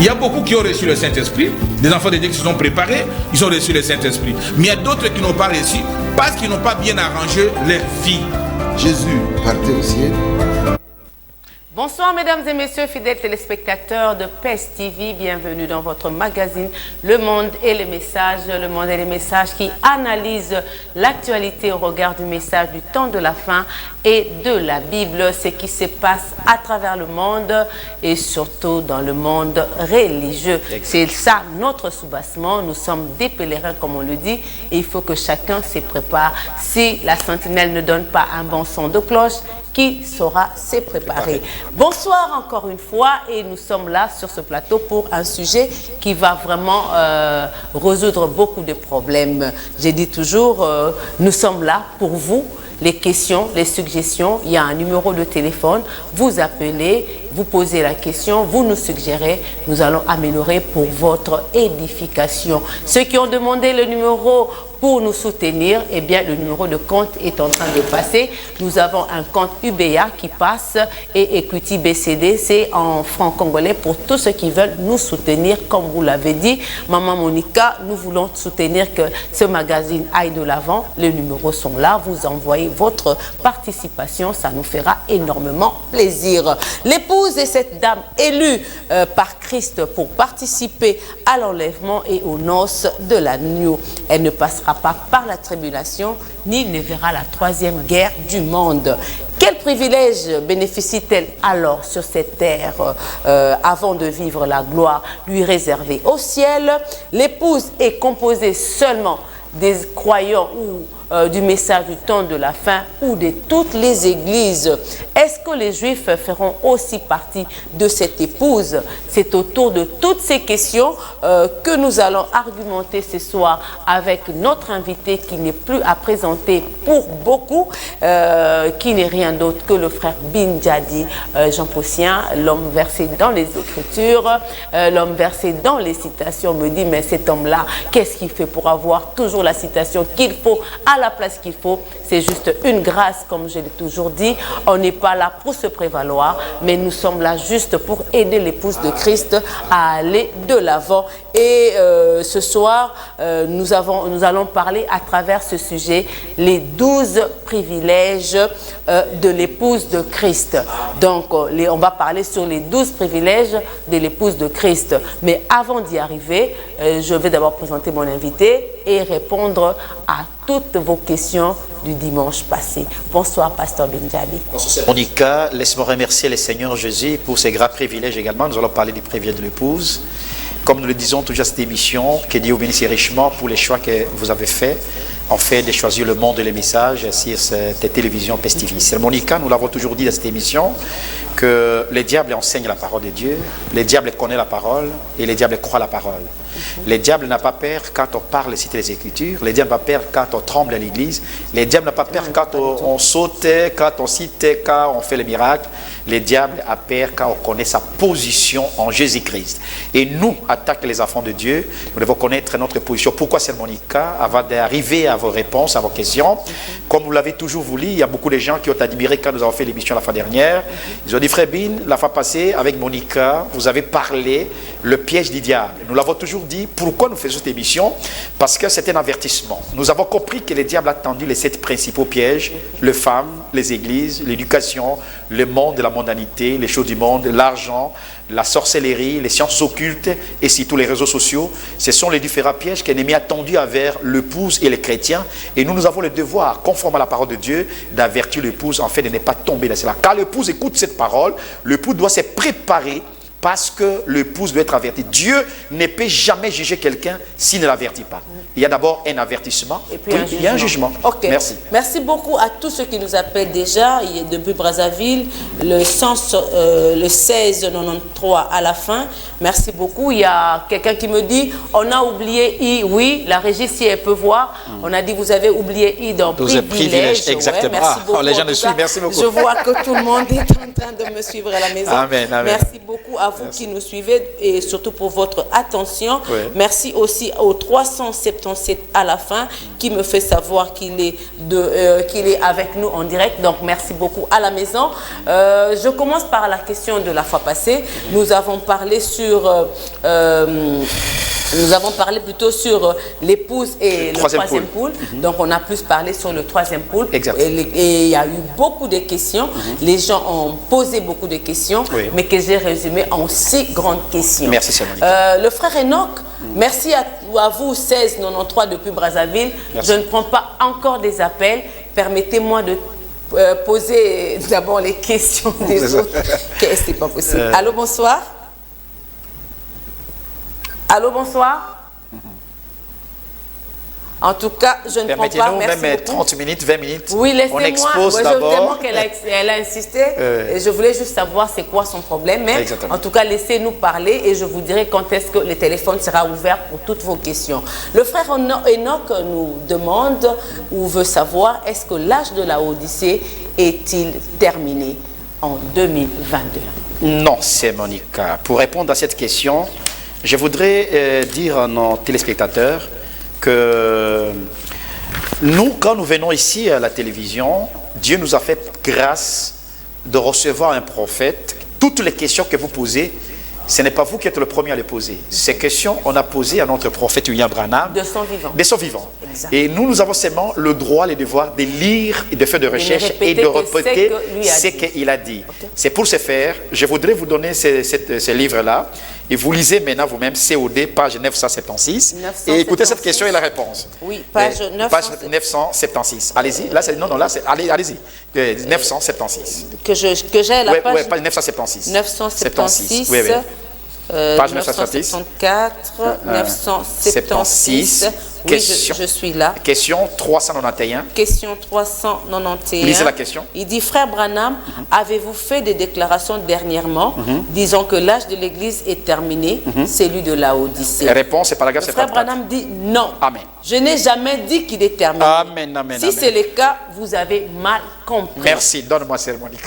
Il y a beaucoup qui ont reçu le Saint-Esprit, des enfants de Dieu qui se sont préparés, ils ont reçu le Saint-Esprit. Mais il y a d'autres qui n'ont pas reçu parce qu'ils n'ont pas bien arrangé leur vie. Jésus partait au ciel. Bonsoir mesdames et messieurs, fidèles téléspectateurs de PES TV, bienvenue dans votre magazine Le Monde et les Messages. Le Monde et les Messages qui analyse l'actualité au regard du message du temps de la fin et de la Bible, ce qui se passe à travers le monde et surtout dans le monde religieux. C'est ça notre soubassement, nous sommes des pèlerins comme on le dit et il faut que chacun se prépare. Si la sentinelle ne donne pas un bon son de cloche, qui saura se préparer. Bonsoir encore une fois et nous sommes là sur ce plateau pour un sujet qui va vraiment résoudre beaucoup de problèmes. J'ai dit toujours, nous sommes là pour vous. Les questions, les suggestions, il y a un numéro de téléphone, vous appelez, vous posez la question, vous nous suggérez, nous allons améliorer pour votre édification. Ceux qui ont demandé le numéro pour nous soutenir, eh bien le numéro de compte est en train de passer. Nous avons un compte UBA qui passe et Equity BCD, c'est en franc congolais pour tous ceux qui veulent nous soutenir. Comme vous l'avez dit, Maman Monica, nous voulons soutenir que ce magazine aille de l'avant. Les numéros sont là, vous envoyez votre participation, ça nous fera énormément plaisir. L'épouse est cette dame élue par Christ pour participer à l'enlèvement et aux noces de l'agneau. Elle ne passera pas par la tribulation, ni ne verra la troisième guerre du monde. Quel privilège bénéficie-t-elle alors sur cette terre avant de vivre la gloire lui réservée au ciel? L'épouse est composée seulement des croyants ou du message du temps de la fin ou de toutes les églises. Est-ce que les Juifs feront aussi partie de cette épouse? C'est autour de toutes ces questions que nous allons argumenter ce soir avec notre invité qui n'est plus à présenter pour beaucoup, qui n'est rien d'autre que le frère Binjadi Jean Possien, l'homme versé dans les Écritures, l'homme versé dans les citations. Me dit, mais cet homme-là, qu'est-ce qu'il fait pour avoir toujours la citation qu'il faut à la place qu'il faut? C'est juste une grâce, comme je l'ai toujours dit. On n'est pas là pour se prévaloir, mais nous sommes là juste pour aider l'épouse de Christ à aller de l'avant. Et ce soir, nous allons parler à travers ce sujet, les 12 privilèges de l'épouse de Christ. Donc, on va parler sur les 12 privilèges de l'épouse de Christ. Mais avant d'y arriver, je vais d'abord présenter mon invité et répondre à toutes vos questions du dimanche passé. Bonsoir, Pasteur Binjadi. Bonsoir, Monica. Laisse-moi remercier le Seigneur Jésus pour ses grands privilèges également. Nous allons parler des privilèges de l'épouse. Comme nous le disons toujours à cette émission, que Dieu vous bénisse richement pour les choix que vous avez faits, en fait de choisir le monde et les messages sur cette télévision PES TV. C'est Monica, nous l'avons toujours dit dans cette émission, que les diables enseignent la parole de Dieu, les diables connaissent la parole et les diables croient la parole. Les diables n'ont pas peur quand on parle et cite les Écritures, les diables n'ont pas peur quand on tremble à l'église, les diables n'ont pas peur quand on saute, quand on cite, quand on fait les miracles. Les diables ont peur quand on connaît sa position en Jésus-Christ. Et nous, en tant que les enfants de Dieu, nous devons connaître notre position. Pourquoi c'est Monica? Avant d'arriver à vos réponses, à vos questions, comme vous l'avez toujours voulu, il y a beaucoup de gens qui ont admiré quand nous avons fait l'émission la fois dernière. Ils ont dit, frère Bin, la fois passée, avec Monica, vous avez parlé le piège du diable. Nous l'avons toujours dit, pourquoi nous faisons cette émission? Parce que c'est un avertissement. Nous avons compris que les diables ont tendu les 7 principaux pièges, les femmes, les églises, l'éducation, le monde de la mondanité, les choses du monde, l'argent, la sorcellerie, les sciences occultes et surtout les réseaux sociaux. Ce sont les différents pièges que l'ennemi a tendus envers l'épouse et les chrétiens. Et nous avons le devoir, conforme à la parole de Dieu, d'avertir l'épouse en fait de ne pas tomber dans cela. Car l'épouse écoute cette parole, l'épouse doit se préparer parce que l'épouse doit être avertie. Dieu ne peut jamais juger quelqu'un s'il ne l'avertit pas. Il y a d'abord un avertissement, et puis il y a un jugement. Okay. Merci. Merci beaucoup à tous ceux qui nous appellent déjà. Il y a depuis Brazzaville, le 1693 à la fin. Merci beaucoup. Il y a quelqu'un qui me dit, on a oublié I. Oui, la régie, si elle peut voir. On a dit, vous avez oublié I dans privilège. Exactement. Ouais, merci beaucoup. Les gens nous suivent. Merci beaucoup. Je vois que tout le monde est en train de me suivre à la maison. Amen, amen. Merci beaucoup à à vous qui nous suivez et surtout pour votre attention. Oui. Merci aussi au 377 à la fin qui me fait savoir qu'il est, qu'il est avec nous en direct. Donc, merci beaucoup à la maison. Je commence par la question de la fois passée. Nous avons parlé sur... nous avons parlé plutôt sur l'épouse et le troisième pool. Donc, on a plus parlé sur le troisième pool. Exact. Et il y a eu beaucoup de questions. Les gens ont posé beaucoup de questions, mais que j'ai résumé en 6 grandes questions. Merci, Sœur Monique. Le frère Enoch, merci à vous, 1693 depuis Brazzaville. Merci. Je ne prends pas encore des appels. Permettez-moi de poser d'abord les questions des autres. C'est pas possible. Allô, bonsoir. Allô, bonsoir. En tout cas, je ne prends pas. Merci même beaucoup. 30 minutes, 20 minutes. Oui, laissez-moi. On expose d'abord. Tellement qu'elle a insisté. Et je voulais juste savoir c'est quoi son problème. Mais exactement. en tout cas, laissez-nous parler et je vous dirai quand est-ce que le téléphone sera ouvert pour toutes vos questions. Le frère Enoch nous demande ou veut savoir est-ce que l'âge de la Odyssée est-il terminé en 2022? Non, c'est Monica. Pour répondre à cette question, je voudrais dire à nos téléspectateurs que nous, quand nous venons ici à la télévision, Dieu nous a fait grâce de recevoir un prophète. Toutes les questions que vous posez, ce n'est pas vous qui êtes le premier à les poser. Ces questions, on a posé à notre prophète William Branham. De son vivant. De son vivant. Exact. Et nous avons seulement le droit, le devoir de lire et de faire des recherches et de répéter ce qu'il a dit. Okay. C'est pour ce faire, je voudrais vous donner ce livre-là. Et vous lisez maintenant vous-même COD, page 976. Et écoutez cette question et la réponse. Oui, page 976. Allez-y. Là, c'est, non, là, c'est, allez-y. 976. Que j'ai la page... Oui, page 976. 976. Oui, oui. Page 974, 976. Oui, je suis là. Question 391. Question 391. Lisez la question. Il dit, frère Branham, avez-vous fait des déclarations dernièrement disant que l'âge de l'Église est terminé, celui de la Odyssée? Réponse, c'est paragraphe 74. Frère Branham dit non. Amen. Je n'ai jamais dit qu'il est terminé. Amen, amen. Si c'est le cas, vous avez mal compris. Merci, donne-moi cette Monique.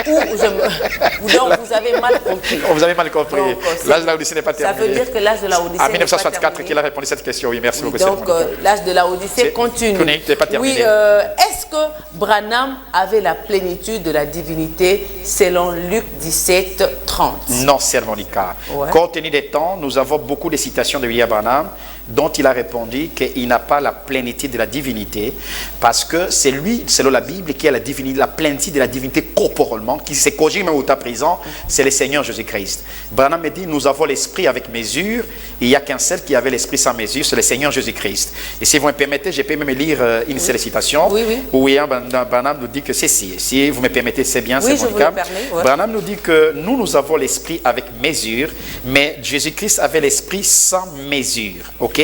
Donc vous avez mal compris. Vous avez mal compris. L'âge de la Odyssée n'est pas terminé. Ça veut dire que l'âge de la Odyssée. En 1964 qu'il a répondu à cette question. Oui, merci beaucoup. Donc l'âge de la Odyssée continue. Pas terminé. Oui, est-ce que Branham avait la plénitude de la divinité selon Luc 17, 30? Non, c'est Monica. Compte tenu des temps, nous avons beaucoup de citations de William Branham dont il a répondu qu'il n'a pas la plénitude de la divinité parce que c'est lui, selon la Bible, qui a la plénitude de la divinité corporellement, qui s'est conjugué même au temps présent, c'est le Seigneur Jésus-Christ. Branham me dit, nous avons l'esprit avec mesure, et il n'y a qu'un seul qui avait l'esprit sans mesure, c'est le Seigneur Jésus-Christ. Et si vous me permettez, je peux même lire une seule citation, où William Branham nous dit que c'est si vous me permettez, c'est bien, c'est mon cas. Branham nous dit que nous avons l'esprit avec mesure, mais Jésus-Christ avait l'esprit sans mesure. Ok?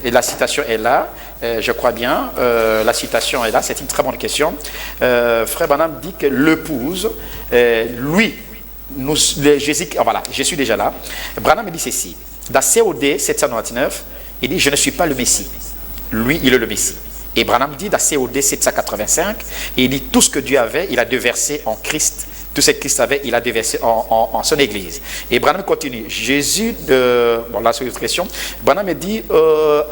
Et la citation est là, je crois bien, la citation est là, c'est une très bonne question. Frère Branham dit que l'épouse, lui, Jésus, voilà, je suis déjà là. Branham me dit ceci, dans COD 799, il dit, je ne suis pas le Messie, lui, il est le Messie. Et Branham dit dans COD 785, il dit, tout ce que Dieu avait, il a déversé en Christ. Tout ce que Christ avait, il a déversé en son Église. Et Branham continue. Jésus, bon là c'est une question. Branham me dit,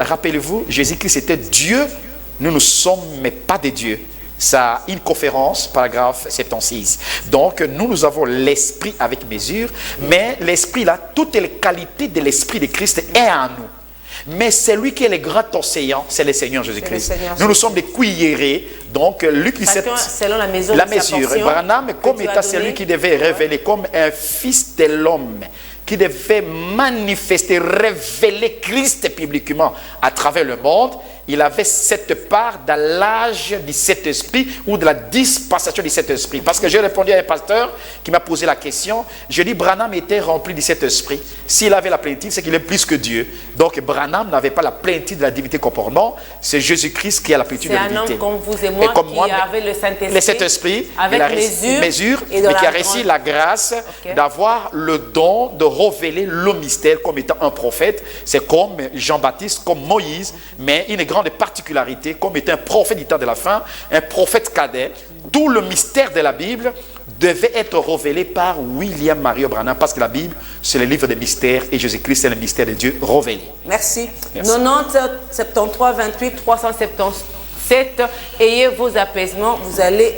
rappelez-vous, Jésus-Christ était Dieu, nous ne sommes mais pas des dieux. Ça, une conférence, paragraphe 76. Donc, nous avons l'esprit avec mesure, mais l'esprit là, toutes les qualités de l'esprit de Christ est en nous. Mais celui qui est le grand océan, c'est le Seigneur Jésus-Christ. Nous sommes des cuillerés. Donc, Luc 17, selon la mesure. Branham, comme étant celui qui devait révéler, comme un fils de l'homme, qui devait manifester, révéler Christ publiquement à travers le monde, il avait cette part dans l'âge de cet esprit ou de la dispensation de cet esprit. Parce que j'ai répondu à un pasteur qui m'a posé la question, je dis Branham était rempli de cet esprit. S'il avait la plénitude, c'est qu'il est plus que Dieu. Donc Branham n'avait pas la plénitude de la divinité corporellement, c'est Jésus-Christ qui a la plénitude de la divinité. C'est un homme comme vous et moi qui avait le Saint-Esprit avec mesure et qui a reçu la grâce d'avoir le don de révéler le mystère comme étant un prophète. C'est comme Jean-Baptiste, comme Moïse, mais une grande grande particularité, comme étant un prophète du temps de la fin, un prophète cadet. Tout le mystère de la Bible devait être révélé par William Marion Branham, parce que la Bible, c'est le livre des mystères et Jésus-Christ, c'est le mystère de Dieu révélé. Merci. 90 73 28 377. Ayez vos apaisements. Vous allez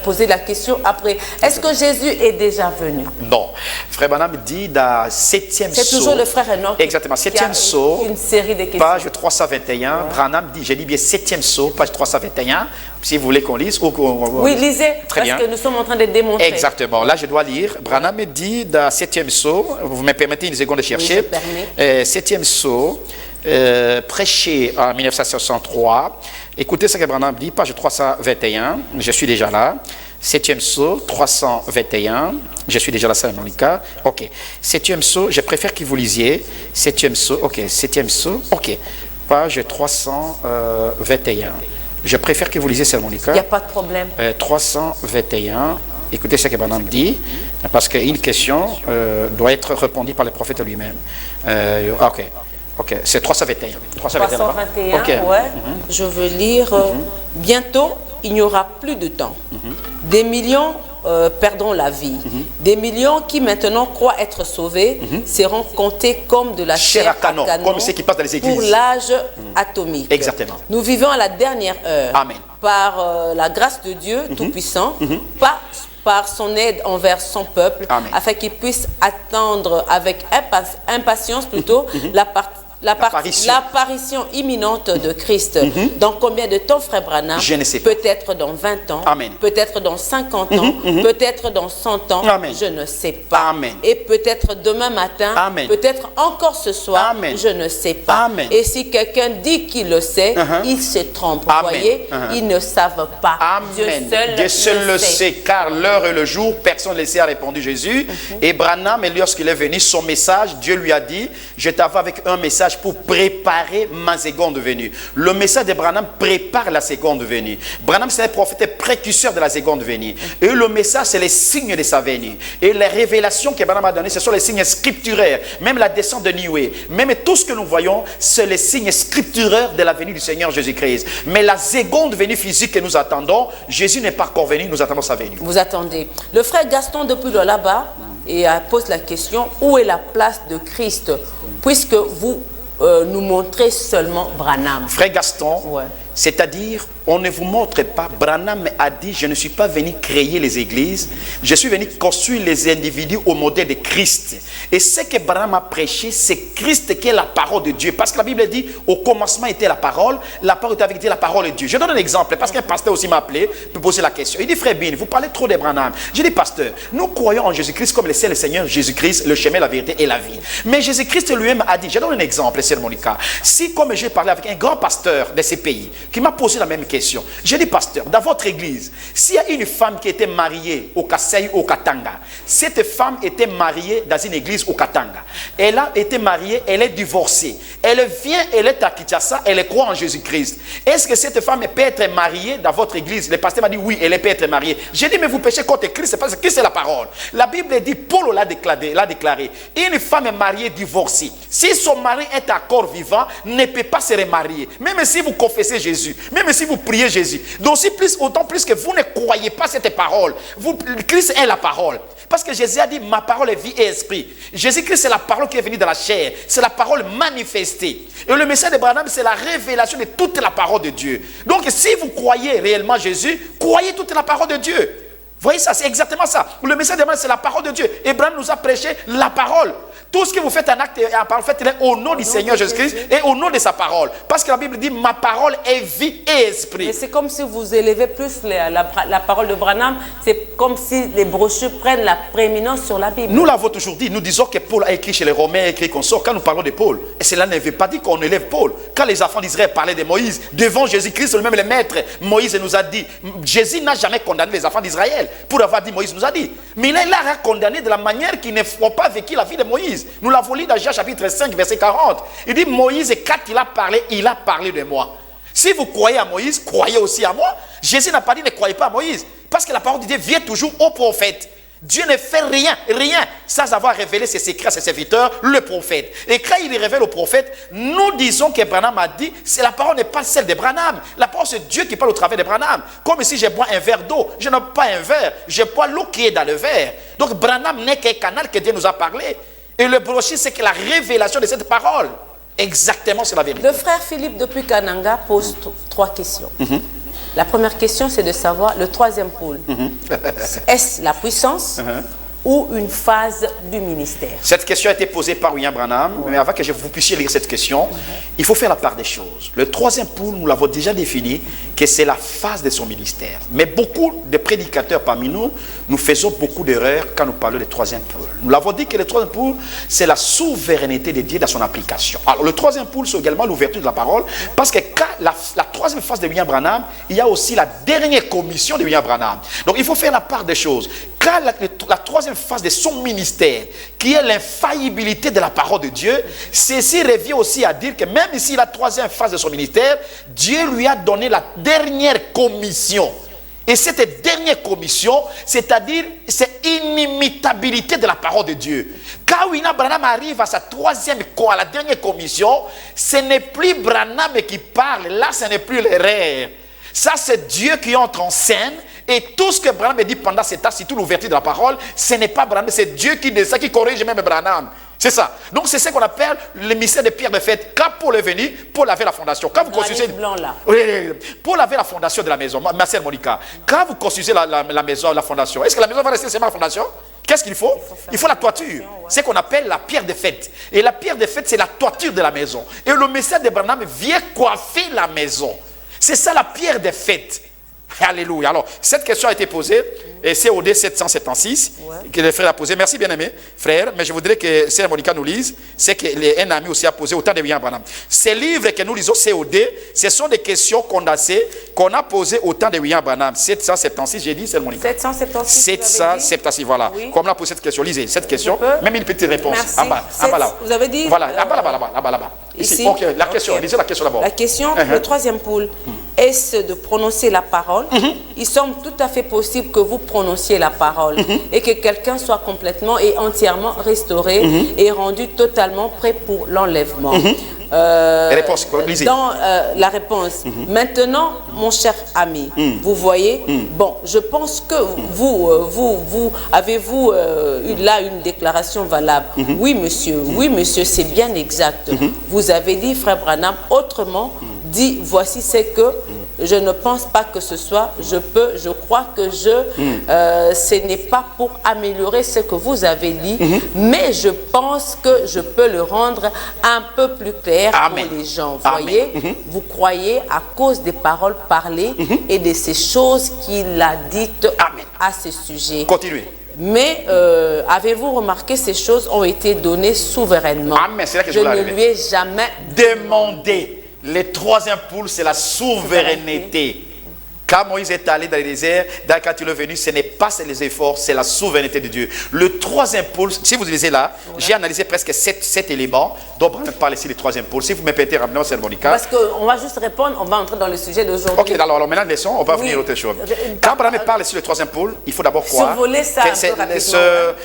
poser la question après. Est-ce que Jésus est déjà venu? Non. Frère Branham dit dans 7e saut. C'est toujours le frère Enoch. Exactement. 7e saut. Une série de questions. Page 321. Ouais. Branham dit, j'ai dit bien 7e saut, page 321. Si vous voulez qu'on lise. Oui, lisez. Très bien. Parce que nous sommes en train de démontrer. Exactement. Là, je dois lire. Branham dit dans 7e saut. Vous me permettez une seconde de chercher. Oui, je permets. 7e saut. Prêché en 1963. Écoutez ce que Branham dit, page 321, je suis déjà là. 7e saut, 321, je suis déjà là, c'est Monica. Ok. 7e saut, je préfère que vous lisiez. 7e saut, ok. 7e saut, ok. Page 321. Je préfère que vous lisiez, c'est Monica. Il n'y a pas de problème. 321. Écoutez ce que Branham dit, parce qu'une question doit être répondue par le prophète lui-même. Ok. Ok, c'est 321. 321, okay. Ouais. Je veux lire. Bientôt, il n'y aura plus de temps. Des millions perdront la vie. Des millions qui maintenant croient être sauvés seront comptés comme de la chair à canon, comme ceux qui passent dans les églises. Pour l'âge atomique. Exactement. Nous vivons à la dernière heure. Amen. Par la grâce de Dieu Tout-Puissant, pas par son aide envers son peuple, Amen. Afin qu'il puisse attendre avec impatience plutôt l'apparition imminente de Christ. Dans combien de temps, frère Branham? Je ne sais pas. Peut-être dans 20 ans, peut-être dans 50 ans, peut-être dans 100 ans, Amen. Je ne sais pas. Amen. Et peut-être demain matin, peut-être encore ce soir, Amen. Je ne sais pas. Amen. Et si quelqu'un dit qu'il le sait, il se trompe. Vous voyez, ils ne savent pas. Amen. Dieu seul le sait, car l'heure et le jour, personne ne le sait, a répondu Jésus. Et Branham, lorsqu'il est venu, son message, Dieu lui a dit, je t'envoie avec un message pour préparer ma seconde venue. Le message de Branham prépare la seconde venue. Branham, c'est un prophète précurseur de la seconde venue. Et le message, c'est les signes de sa venue. Et les révélations que Branham a données, ce sont les signes scripturaires. Même la descente de Nioué, même tout ce que nous voyons, c'est les signes scripturaires de la venue du Seigneur Jésus-Christ. Mais la seconde venue physique que nous attendons, Jésus n'est pas encore venu, nous attendons sa venue. Vous attendez. Le frère Gaston, depuis là-bas, pose la question, où est la place de Christ? Puisque vous nous montrez seulement Branham. Frère Gaston, c'est-à-dire, on ne vous montre pas. Branham a dit, je ne suis pas venu créer les églises, je suis venu construire les individus au modèle de Christ. Et ce que Branham a prêché, c'est Christ qui est la parole de Dieu. Parce que la Bible dit, au commencement était la parole était avec Dieu, la parole de Dieu. Je donne un exemple, parce qu'un pasteur aussi m'a appelé pour poser la question. Il dit, frère Bin, vous parlez trop de Branham. Je dis, pasteur, nous croyons en Jésus-Christ comme le Seigneur Jésus-Christ, le chemin, la vérité et la vie. Mais Jésus-Christ lui-même a dit, je donne un exemple, c'est Monica. Si, comme j'ai parlé avec un grand pasteur de ces pays, qui m'a posé la même question, j'ai dit, pasteur, dans votre église, s'il y a une femme qui était mariée au Kasaï, au Katanga, cette femme était mariée dans une église au Katanga. Elle a été mariée, elle est divorcée. Elle vient, elle est à Kinshasa, elle croit en Jésus-Christ. Est-ce que cette femme peut être mariée dans votre église? Le pasteur m'a dit, oui, elle peut être mariée. J'ai dit, mais vous péchez contre Christ, c'est parce que Christ c'est la parole. La Bible dit, Paul l'a déclaré, une femme mariée, divorcée, si son mari est encore vivant, ne peut pas se remarier. Même si vous confessez Jésus, même si vous priez Jésus. Donc si autant plus que vous ne croyez pas cette parole, Christ est la parole. Parce que Jésus a dit, ma parole est vie et esprit. Jésus-Christ, c'est la parole qui est venue dans la chair. C'est la parole manifestée. Et le message de Branham, c'est la révélation de toute la parole de Dieu. Donc si vous croyez réellement Jésus, croyez toute la parole de Dieu. Vous voyez ça, c'est exactement ça. Le message de Branham, c'est la parole de Dieu. Et Branham nous a prêché la parole. Tout ce que vous faites en acte et en parole, faites-le au nom du Seigneur Jésus-Christ et au nom de sa parole. Parce que la Bible dit, ma parole est vie et esprit. Et c'est comme si vous élevez plus la parole de Branham. C'est comme si les brochures prennent la prééminence sur la Bible. Nous l'avons toujours dit. Nous disons que Paul a écrit chez les Romains, écrit qu'on sort. Quand nous parlons de Paul, et cela ne veut pas dire qu'on élève Paul. Quand les enfants d'Israël parlaient de Moïse, devant Jésus-Christ, le même le maître, Moïse nous a dit, Jésus n'a jamais condamné les enfants d'Israël pour avoir dit, Moïse nous a dit. Mais il a condamné de la manière qu'ils ne font pas vécu la vie de Moïse. Nous l'avons lu dans Jean chapitre 5, verset 40. Il dit, Moïse, quand il a parlé de moi. Si vous croyez à Moïse, croyez aussi à moi. Jésus n'a pas dit ne croyez pas à Moïse. Parce que la parole de Dieu vient toujours au prophète. Dieu ne fait rien sans avoir révélé ses secrets à ses serviteurs, le prophète. Et quand il révèle au prophète, nous disons que Branham a dit, la parole n'est pas celle de Branham. La parole, c'est Dieu qui parle au travers de Branham. Comme si je bois un verre d'eau, je n'ai pas un verre, je bois l'eau qui est dans le verre. Donc Branham n'est qu'un canal que Dieu nous a parlé. Et le brochure, c'est que la révélation de cette parole, exactement, c'est la vérité. Le frère Philippe, depuis Kananga, pose 3 questions. La première question, c'est de savoir le troisième pôle. Est-ce la puissance ou une phase du ministère? Cette question a été posée par William Branham, mais avant que vous puissiez lire cette question, il faut faire la part des choses. Le troisième pôle, nous l'avons déjà défini, que c'est la phase de son ministère. Mais beaucoup de prédicateurs parmi nous, nous faisons beaucoup d'erreurs quand nous parlons du troisième pôle. Nous l'avons dit que le troisième pôle, c'est la souveraineté de Dieu dans son application. Alors le troisième pôle, c'est également l'ouverture de la parole, parce que quand la troisième phase de William Branham, il y a aussi la dernière commission de William Branham. Donc il faut faire la part des choses. Quand la troisième phase de son ministère, qui est l'infaillibilité de la parole de Dieu, ceci revient aussi à dire que même ici, la troisième phase de son ministère, Dieu lui a donné la dernière commission. Et cette dernière commission, c'est-à-dire, c'est inimitabilité de la parole de Dieu. Quand William Branham arrive à à la dernière commission, ce n'est plus Branham qui parle, là ce n'est plus l'erreur. Ça c'est Dieu qui entre en scène. Et tout ce que Branham dit pendant cet temps, surtout l'ouverture de la parole, ce n'est pas Branham, c'est Dieu qui descend, qui corrige même Branham. C'est ça. Donc c'est ce qu'on appelle le mystère de pierre de fête. Quand Paul est venu, Paul avait la fondation. Quand vous construisez... Paul avait la fondation de la maison, ma sœur Monica. Quand vous construisez la maison, la fondation, est-ce que la maison va rester seulement la fondation? Qu'est-ce qu'il faut? Il faut la toiture. C'est ce qu'on appelle la pierre de fête. Et la pierre de fête, c'est la toiture de la maison. Et le mystère de Branham vient coiffer la maison. C'est ça la pierre de fête. Alléluia. Alors, cette question a été posée, et c'est COD 776 que le frère a posé. Merci, bien-aimé, frère, mais je voudrais que Sœur Monica nous lise, c'est qu'un ami aussi a posé autant de William Branham. Ces livres que nous lisons, COD, ce sont des questions condensées qu'on a posées au temps de William Branham. 776, j'ai dit, Sœur Monica. 776, voilà. Oui. Comme on a posé cette question, lisez cette question, même une petite réponse. Merci. En bas, là. Vous avez dit voilà, là-bas. Ici. Ok, la question, lisez la question d'abord. La question, le troisième pôle, est-ce de prononcer la parole? Il semble tout à fait possible que vous prononciez la parole et que quelqu'un soit complètement et entièrement restauré et rendu totalement prêt pour l'enlèvement. Réponse, lisez. Dans la réponse, maintenant, mon cher ami, vous voyez, bon, je pense que vous avez-vous là une déclaration valable? Oui, monsieur, c'est bien exact. Vous avez dit, frère Branham, autrement dit, voici ce que je ne pense pas que ce soit, je crois que ce n'est pas pour améliorer ce que vous avez dit, mais je pense que je peux le rendre un peu plus clair pour les gens. Vous voyez, vous croyez à cause des paroles parlées et de ces choses qu'il a dites à ce sujet. Continuez. Mais avez-vous remarqué, ces choses ont été données souverainement. Je ne lui ai jamais demandé. Le troisième pôle, c'est la souveraineté. Quand Moïse est allé dans le désert, quand il est venu, ce n'est pas les efforts, c'est la souveraineté de Dieu. Le troisième pôle, si vous lisez là, j'ai analysé presque 7 éléments dont on parle ici du troisième pôle. Si vous me permettez rapidement, Sœur Monica. Parce qu'on va juste répondre, on va entrer dans le sujet d'aujourd'hui. Ok, alors maintenant, laissons, on va venir à autre chose. Quand Branham parle ici du troisième pôle, il faut d'abord croire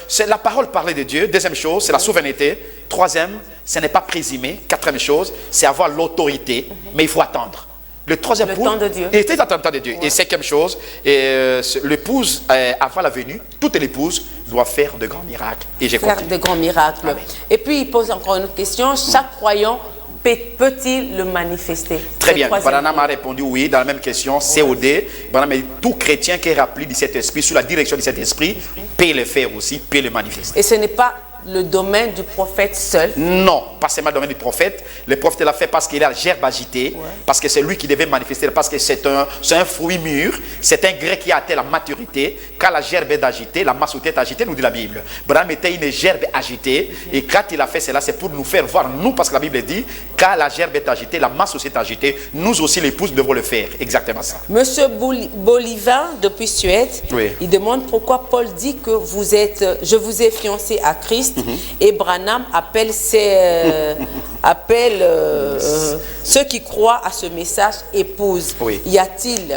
c'est la parole parlée de Dieu. Deuxième chose, c'est la souveraineté. Troisième, ce n'est pas présumer. Quatrième chose, c'est avoir l'autorité, mais il faut attendre. Le troisième pôle, temps de Dieu. Était dans le temps de Dieu. Et cinquième chose, l'épouse, avant la venue, toute l'épouse doit faire de grands miracles. Et j'ai compris. Faire de grands miracles. Amen. Et puis il pose encore une autre question. Chaque croyant peut-il le manifester? Très bien. Branham a répondu oui dans la même question. COD. Branham a dit tout chrétien qui est rempli de cet esprit, sous la direction de cet esprit, peut le faire aussi, peut le manifester. Et ce n'est pas le domaine du prophète seul? Non, pas seulement le domaine du prophète. Le prophète l'a fait parce qu'il a la gerbe agitée, parce que c'est lui qui devait manifester, parce que c'est un fruit mûr, c'est un grec qui a atteint la maturité. Quand la gerbe est agitée, la masse est agitée, nous dit la Bible. Branham était une gerbe agitée, et quand il a fait cela, c'est pour nous faire voir, nous, parce que la Bible dit, quand la gerbe est agitée, la masse aussi est agitée, nous aussi, l'épouse, devons le faire. Exactement ça. Monsieur Bolivar, depuis Suède, il demande pourquoi Paul dit que je vous ai fiancé à Christ. Et Branham appelle appelle ceux qui croient à ce message épouse. Oui. Y a-t-il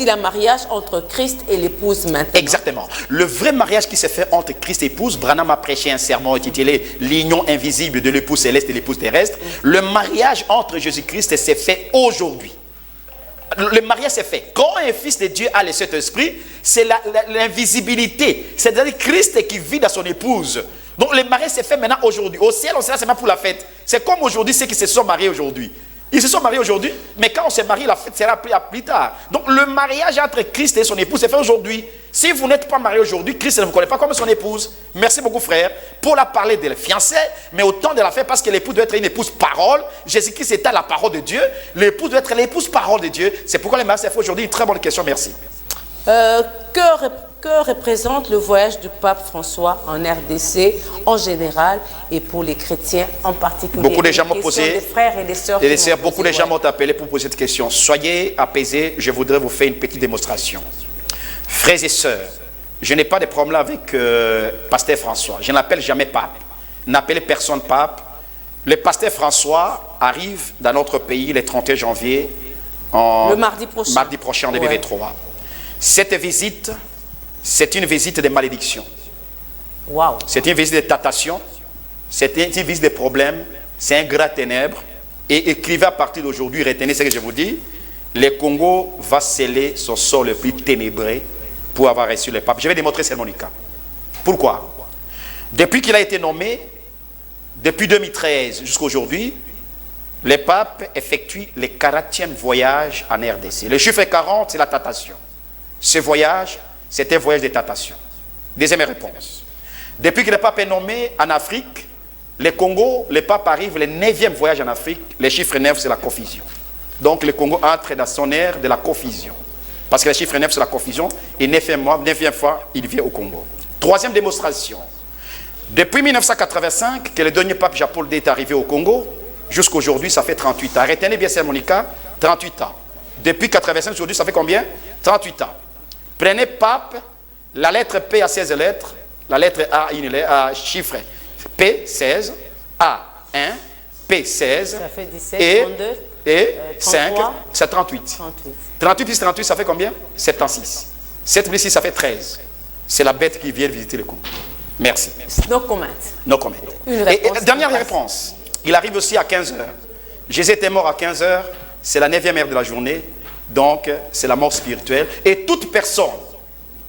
un mariage entre Christ et l'épouse maintenant? Exactement. Le vrai mariage qui s'est fait entre Christ et l'épouse, Branham a prêché un sermon intitulé l'union invisible de l'épouse céleste et l'épouse terrestre. Le mariage entre Jésus-Christ s'est fait aujourd'hui. Le mariage s'est fait. Quand un fils de Dieu a le Saint-Esprit, c'est l'invisibilité. C'est-à-dire Christ qui vit dans son épouse. Donc le mariage s'est fait maintenant aujourd'hui. Au ciel, on sera seulement pour la fête. C'est comme aujourd'hui ceux qui se sont mariés aujourd'hui. Ils se sont mariés aujourd'hui, mais quand on s'est marié, la fête sera plus tard. Donc le mariage entre Christ et son épouse s'est fait aujourd'hui. Si vous n'êtes pas marié aujourd'hui, Christ ne vous connaît pas comme son épouse. Merci beaucoup, frère. Paul a parlé de la fiancée, mais au temps de la fête, parce que l'épouse doit être une épouse parole. Jésus-Christ était la parole de Dieu. L'épouse doit être l'épouse parole de Dieu. C'est pourquoi le mariage s'est fait aujourd'hui. Une très bonne question, merci. Que représente le voyage du pape François en RDC en général et pour les chrétiens en particulier? Beaucoup de gens m'ont posé, des frères et des sœurs, beaucoup de gens m'ont appelé pour poser cette question. Soyez apaisés, je voudrais vous faire une petite démonstration. Frères et sœurs, je n'ai pas de problème avec pasteur François. Je n'appelle jamais pape. N'appelez personne pape. Le pasteur François arrive dans notre pays le 31 janvier, le mardi prochain en 2023. Cette visite, c'est une visite de malédiction. Wow. C'est une visite de tentation. C'est une visite de problèmes. C'est un grand ténèbre. Et écrivez à partir d'aujourd'hui, retenez ce que je vous dis. Le Congo va sceller son sort le plus ténébreux pour avoir reçu le pape. Je vais démontrer c'est mon cas. Pourquoi? Depuis qu'il a été nommé, depuis 2013 jusqu'à aujourd'hui, le pape effectue le 40e voyage en RDC. Le chiffre 40, c'est la tentation. Ce voyage, c'est un voyage de tentation. Deuxième réponse. Depuis que le pape est nommé en Afrique, le Congo, le pape arrive le 9e voyage en Afrique. Le chiffre 9, c'est la confusion. Donc le Congo entre dans son ère de la confusion. Parce que le chiffre 9, c'est la confusion. Et 9e fois, il vient au Congo. Troisième démonstration. Depuis 1985, que le dernier pape Jean-Paul II est arrivé au Congo, jusqu'à aujourd'hui, ça fait 38 ans. Retenez bien ça, Monica, 38 ans. Depuis 1985, aujourd'hui, ça fait combien? 38 ans. Prenez pape, la lettre P a 16 lettres, la lettre A a une lettre, chiffre P 16, A 1, P 16, ça fait 17, 32, et 5, 33, c'est 38. 38 plus 38, ça fait combien? 76. 7 plus 6, ça fait 13. C'est la bête qui vient visiter le Congo. Merci. No comment. No comment. Et dernière réponse. Il arrive aussi à 15h. Jésus était mort à 15h. C'est la 9e heure de la journée. Donc, c'est la mort spirituelle. Et toute personne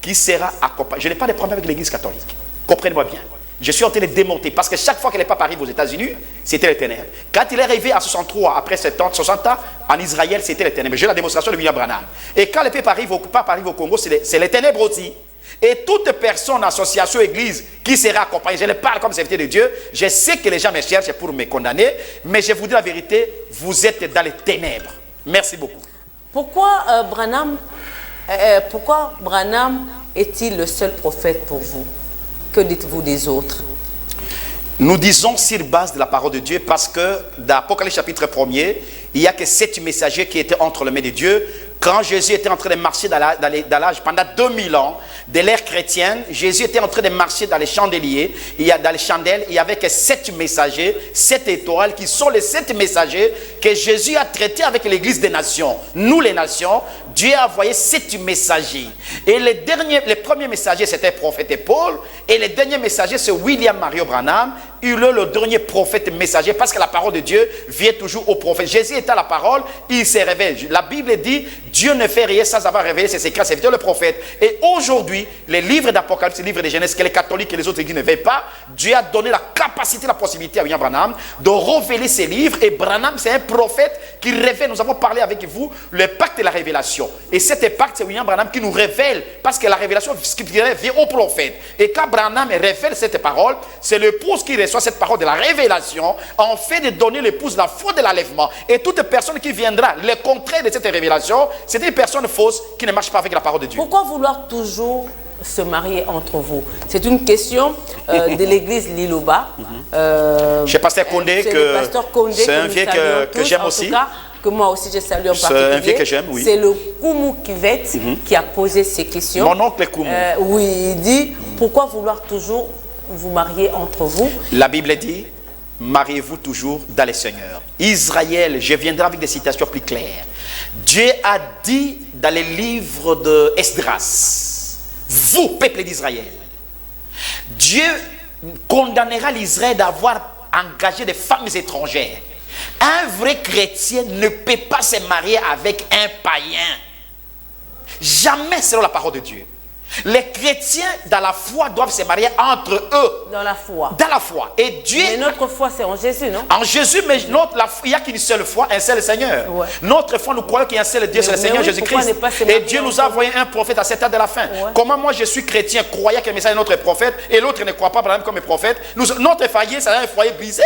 qui sera accompagnée. Je n'ai pas de problème avec l'église catholique. Comprenez-moi bien. Je suis en train de démonter. Parce que chaque fois que le pape arrive aux États-Unis, c'était les ténèbres. Quand il est arrivé à 63, après 60 ans, en Israël, c'était les ténèbres. J'ai la démonstration de William Branham. Et quand le pape arrive au Congo, c'est les ténèbres aussi. Et toute personne, association, église qui sera accompagnée, je le parle comme serviteur de Dieu, je sais que les gens me cherchent pour me condamner, mais je vous dis la vérité, vous êtes dans les ténèbres. Merci beaucoup. Pourquoi Branham est-il le seul prophète pour vous? Que dites-vous des autres? Nous disons sur base de la parole de Dieu parce que dans Apocalypse chapitre 1er, il n'y a que 7 messagers qui étaient entre les mains de Dieu. Quand Jésus était en train de marcher dans l'âge, pendant 2000 ans de l'ère chrétienne, Jésus était en train de marcher dans les chandeliers, dans les chandelles, il y avait que 7 messagers, 7 étoiles, qui sont les 7 messagers que Jésus a traités avec l'église des nations. Nous les nations, Dieu a envoyé 7 messagers. Et les premiers messagers, c'était le prophète Paul, et le dernier messager, c'est William Mario Branham. Il est le dernier prophète messager parce que la parole de Dieu vient toujours au prophète. Jésus est à la parole, il se révèle. La Bible dit, Dieu ne fait rien sans avoir révélé ses secrets, c'est le prophète. Et aujourd'hui, les livres d'Apocalypse, les livres de Genèse, que les catholiques et les autres églises ne veillent pas, Dieu a donné la capacité, la possibilité à William Branham de révéler ses livres. Et Branham, c'est un prophète qui révèle. Nous avons parlé avec vous, le pacte de la révélation. Et cet pacte, c'est William Branham qui nous révèle, parce que la révélation vient au prophète. Et quand Branham révèle cette parole, c'est l'épouse qui reçoit cette parole de la révélation, en fait de donner l'épouse la foi de l'enlèvement. Et toute personne qui viendra le contraire de cette révélation, c'est une personne fausse qui ne marche pas avec la parole de Dieu. Pourquoi vouloir toujours se marier entre vous? C'est une question de l'église Liloba. Je pasteur Condé, c'est un vieux que j'aime aussi. En tout cas, que moi aussi je salue en particulier. C'est un vieux que j'aime, oui. C'est le Koumou Kivet qui a posé ces questions. Mon oncle Koumou. Oui, il dit, pourquoi vouloir toujours vous marier entre vous? La Bible dit, mariez-vous toujours dans le Seigneur. Israël, je viendrai avec des citations plus claires. Dieu a dit dans les livres de Esdras, vous, peuple d'Israël, Dieu condamnera l'Israël d'avoir engagé des femmes étrangères. Un vrai chrétien ne peut pas se marier avec un païen. Jamais selon la parole de Dieu. Les chrétiens dans la foi doivent se marier entre eux. Dans la foi. Dans la foi. Et Dieu. Mais notre foi, c'est en Jésus, non? En Jésus, mais il n'y a qu'une seule foi, un seul Seigneur. Ouais. Notre foi, nous croyons qu'il y a un seul Dieu, c'est le Seigneur oui, Jésus-Christ. Et Dieu nous a envoyé un prophète à cette heure de la fin. Ouais. Comment moi je suis chrétien, croyant que le message est notre prophète, et l'autre ne croit pas par exemple comme prophète. Notre foyer, c'est un foyer brisé.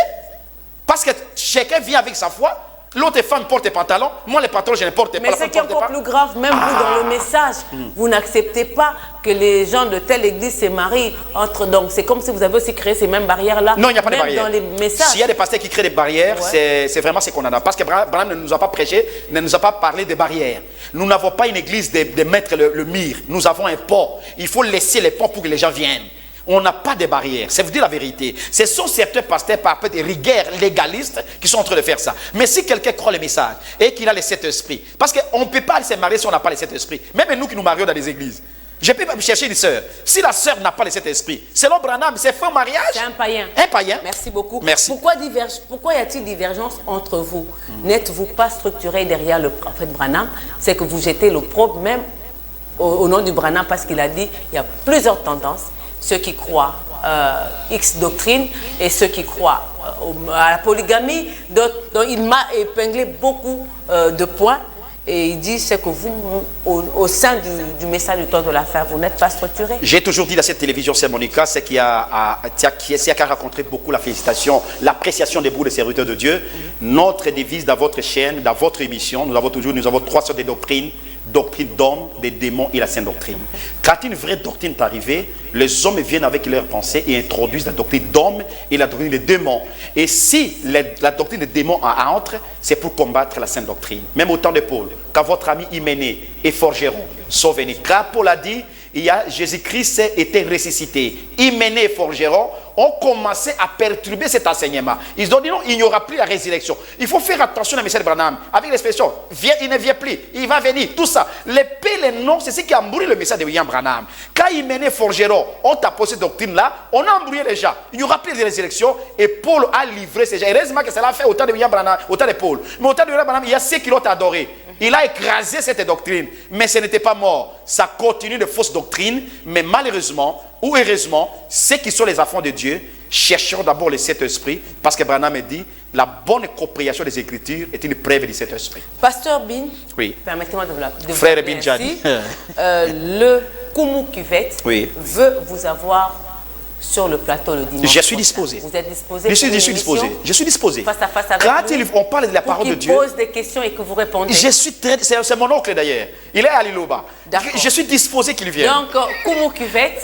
Parce que chacun vit avec sa foi. L'autre femme porte des pantalons, moi les pantalons je ne porte pas. Mais c'est encore plus grave, même vous dans le message, vous n'acceptez pas que les gens de telle église se marient entre. Donc c'est comme si vous avez aussi créé ces mêmes barrières-là. Non, il n'y a pas de barrières. Dans les messages. S'il y a des pasteurs qui créent des barrières, ouais. c'est vraiment ce qu'on en a. Parce que Branham ne nous a pas prêché, ne nous a pas parlé des barrières. Nous n'avons pas une église de mettre le mur. Nous avons un pont. Il faut laisser les ponts pour que les gens viennent. On n'a pas de barrières, c'est vous dire la vérité. Ce sont certains pasteurs par des rigueurs légalistes qui sont en train de faire ça. Mais si quelqu'un croit le message et qu'il a le Saint-Esprit, parce qu'on ne peut pas se marier si on n'a pas le Saint-Esprit. Même nous qui nous marions dans les églises. Je peux me chercher une sœur. Si la sœur n'a pas le Saint-Esprit, selon Branham, c'est faux mariage. C'est un païen. Un païen. Merci beaucoup. Merci. Pourquoi y a-t-il divergence entre vous? N'êtes-vous pas structuré derrière le prophète Branham? C'est que vous jetez l'opprobre même au nom du Branham parce qu'il a dit il y a plusieurs tendances. Ceux qui croient X doctrine et ceux qui croient à la polygamie, dont il m'a épinglé beaucoup de points et il dit c'est que vous, au sein du message du temps de l'affaire, vous n'êtes pas structuré. J'ai toujours dit dans cette télévision, c'est Monica, c'est qui a rencontré beaucoup la félicitation, l'appréciation des bouts des serviteurs de Dieu. Notre devise dans votre chaîne, dans votre émission, nous avons trois sortes de doctrines. Doctrine d'homme, des démons et la sainte doctrine. Quand une vraie doctrine est arrivée, les hommes viennent avec leurs pensées et introduisent la doctrine d'homme et la doctrine des démons. Et si la doctrine des démons entre, c'est pour combattre la sainte doctrine. Même au temps de Paul, quand votre ami Hyménée et Forgeron sont venus, quand Paul a dit, Jésus-Christ était ressuscité, Hyménée et Forgeron ont commencé à perturber cet enseignement. Ils ont dit non, il n'y aura plus la résurrection. Il faut faire attention à M. Branham. Avec l'expression, il ne vient plus, il va venir, tout ça. Les paix, les noms, c'est ce qui a embrouillé le message de William Branham. Quand Hyménée et Forgeron ont apposé cette doctrine-là, on a embrouillé les gens. Il n'y aura plus de résurrection et Paul a livré ces gens. Heureusement que cela a fait autant de William Branham, autant de Paul. Mais autant de William Branham, il y a ceux qui l'ont adoré. Il a écrasé cette doctrine, mais ce n'était pas mort. Ça continue de fausses doctrines, mais malheureusement, ou heureusement, ceux qui sont les enfants de Dieu chercheront d'abord le Saint-Esprit, parce que Branham a dit la bonne compréhension des Écritures est une preuve du Saint-Esprit. Pasteur Bin, oui. Permettez-moi de vous Frère Bin Jadi. Le Koumou Kivet veut vous avoir sur le plateau le dimanche. Je suis disposé. Vous êtes disposé? Je suis disposé. Je suis disposé. Face à face avec Quand on parle de la parole de Dieu, pose des questions et que vous répondez. C'est mon oncle d'ailleurs. Il est à Liloba. Je suis disposé qu'il vienne. Donc, Koumou Kivet,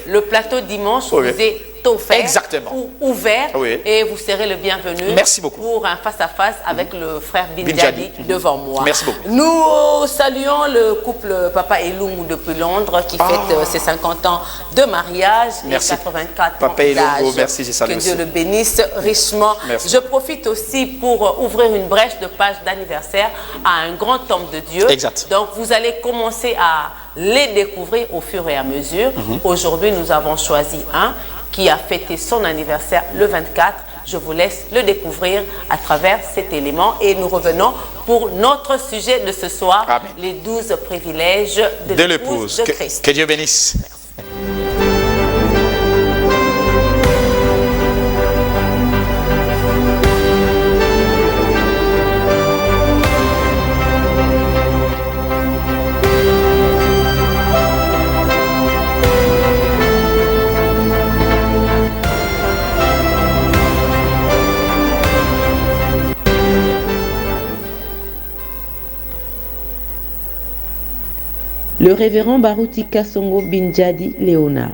le plateau dimanche, vous est offert, exactement, ou ouvert, et vous serez le bienvenu. Merci beaucoup. Pour un face-à-face avec le frère Bin Jadi devant moi. Merci beaucoup. Nous saluons le couple Papa Eloum depuis Londres qui fête ses 50 ans de mariage. Merci. Et 84 Papa Eloum, merci, je salue que aussi. Dieu le bénisse richement. Merci. Je profite aussi pour ouvrir une brèche de page d'anniversaire à un grand homme de Dieu. Exact. Donc vous allez commencer à les découvrir au fur et à mesure. Aujourd'hui, nous avons choisi un qui a fêté son anniversaire le 24. Je vous laisse le découvrir à travers cet élément. Et nous revenons pour notre sujet de ce soir, Amen. Les 12 privilèges de l'épouse de Christ. Que Dieu bénisse. Le révérend Baruti Kasongo Bin Jadi Léonard.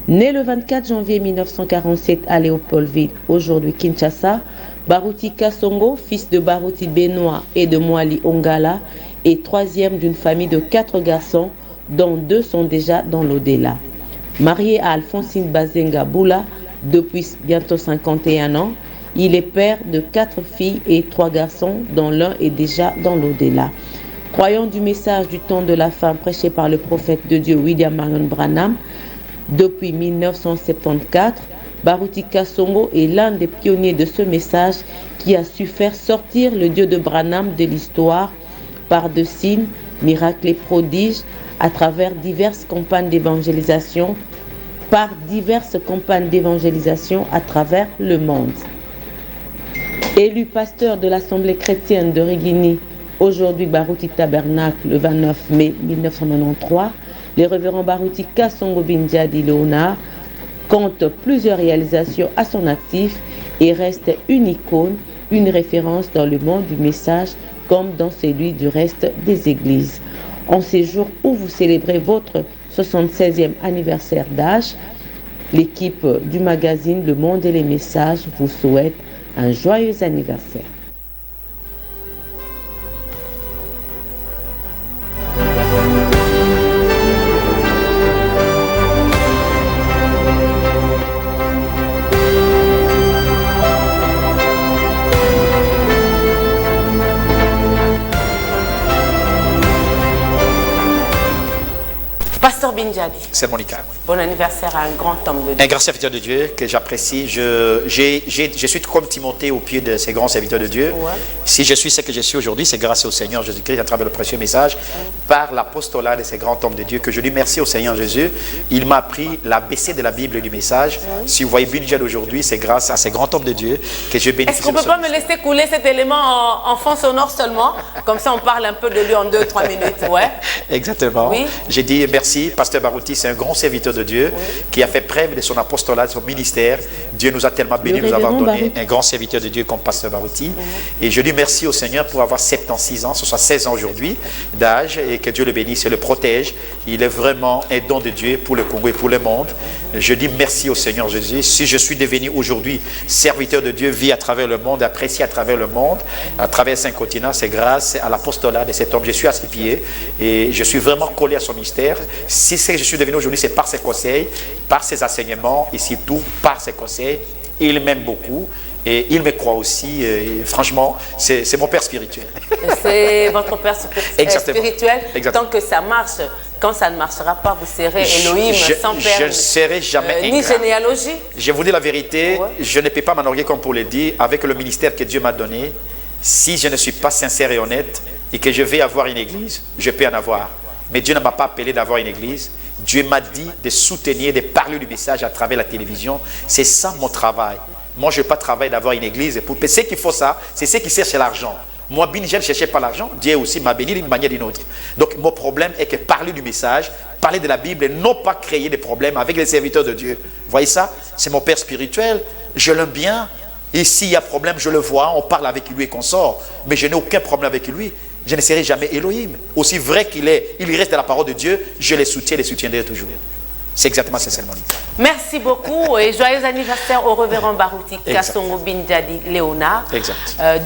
Né le 24 janvier 1947 à Léopoldville, aujourd'hui Kinshasa, Baruti Kasongo, fils de Baruti Benoît et de Mwali Ongala, est troisième d'une famille de 4 garçons, dont 2 sont déjà dans l'au-delà. Marié à Alphonsine Bazenga Boula depuis bientôt 51 ans, Il est père de 4 filles et 3 garçons, dont l'un est déjà dans l'au-delà. Croyant du message du temps de la fin prêché par le prophète de Dieu William Marion Branham depuis 1974, Baruti Kasongo est l'un des pionniers de ce message qui a su faire sortir le Dieu de Branham de l'histoire par de signes, miracles et prodiges à travers diverses campagnes d'évangélisation, à travers le monde. Élu pasteur de l'Assemblée chrétienne de Rigini, aujourd'hui Baruti Tabernacle, le 29 mai 1993, le révérend Baruti Kasongo Binjadi Leonard compte plusieurs réalisations à son actif et reste une icône, une référence dans le monde du message comme dans celui du reste des églises. En ces jours où vous célébrez votre 76e anniversaire d'âge, l'équipe du magazine Le Monde et les Messages vous souhaite un joyeux anniversaire. Pasteur Binjadi. C'est Monica. Bon anniversaire à un grand homme de Dieu. Un grand serviteur de Dieu que j'apprécie. Je suis comme Timothée au pied de ces grands serviteurs de Dieu. Ouais. Si je suis ce que je suis aujourd'hui, c'est grâce au Seigneur Jésus-Christ à travers le précieux message, par l'apostolat de ces grands hommes de Dieu, que je lui remercie au Seigneur Jésus. Il m'a appris l'ABC de la Bible et du message. Si vous voyez Binjadi aujourd'hui, c'est grâce à ces grands hommes de Dieu que je bénéficie. Est-ce qu'on ne peut pas me laisser couler cet élément en fond sonore seulement? Comme ça, on parle un peu de lui en 2-3 minutes. Ouais. Exactement. Oui. J'ai dit merci, Pasteur Baruti, c'est un grand serviteur de Dieu qui a fait preuve de son apostolat, de son ministère. Dieu nous a tellement bénis de nous avoir donné un grand serviteur de Dieu comme Pasteur Baruti. Et je lui remercie au Seigneur pour avoir 76 ans, 76 ans aujourd'hui d'âge, et que Dieu le bénisse et le protège. Il est vraiment un don de Dieu pour le Congo et pour le monde. Je dis merci au Seigneur Jésus. Si je suis devenu aujourd'hui serviteur de Dieu, vit à travers le monde, apprécié à travers le monde, à travers 5 continents, c'est grâce à l'apostolat de cet homme. Je suis à ses pieds et je suis vraiment collé à son mystère. Si ce que je suis devenu aujourd'hui, c'est par ses conseils, par ses enseignements et surtout par ses conseils. Il m'aime beaucoup et il me croit aussi. Franchement, c'est mon père spirituel. C'est votre père spirituel. Exactement. Tant que ça marche, quand ça ne marchera pas, vous serez Elohim sans père. Je ne serai jamais ni ingrat. généalogie. Je vous dis la vérité, je ne peux pas m'enorgueillir comme pour le dire, avec le ministère que Dieu m'a donné. Si je ne suis pas sincère et honnête et que je vais avoir une église, je peux en avoir. Mais Dieu ne m'a pas appelé d'avoir une église. Dieu m'a dit de soutenir, de parler du message à travers la télévision. C'est ça mon travail. Moi, je ne veux pas travailler d'avoir une église. Pour ceux qui font ça, c'est ceux qui cherchent l'argent. Moi, je ne cherchais pas l'argent. Dieu aussi m'a béni d'une manière ou d'une autre. Donc, mon problème est que parler du message, parler de la Bible, et non pas créer des problèmes avec les serviteurs de Dieu. Vous voyez ça? C'est mon père spirituel. Je l'aime bien. Et s'il y a problème, je le vois. On parle avec lui et qu'on sort. Mais je n'ai aucun problème avec lui. Je ne serai jamais Elohim. Aussi vrai qu'il est, il reste de la parole de Dieu, je les soutiens et les soutiendrai toujours. C'est exactement ça, c'est mon idée. Merci beaucoup et joyeux anniversaire au révérend Baruti Kasongo Binjadi Leonard,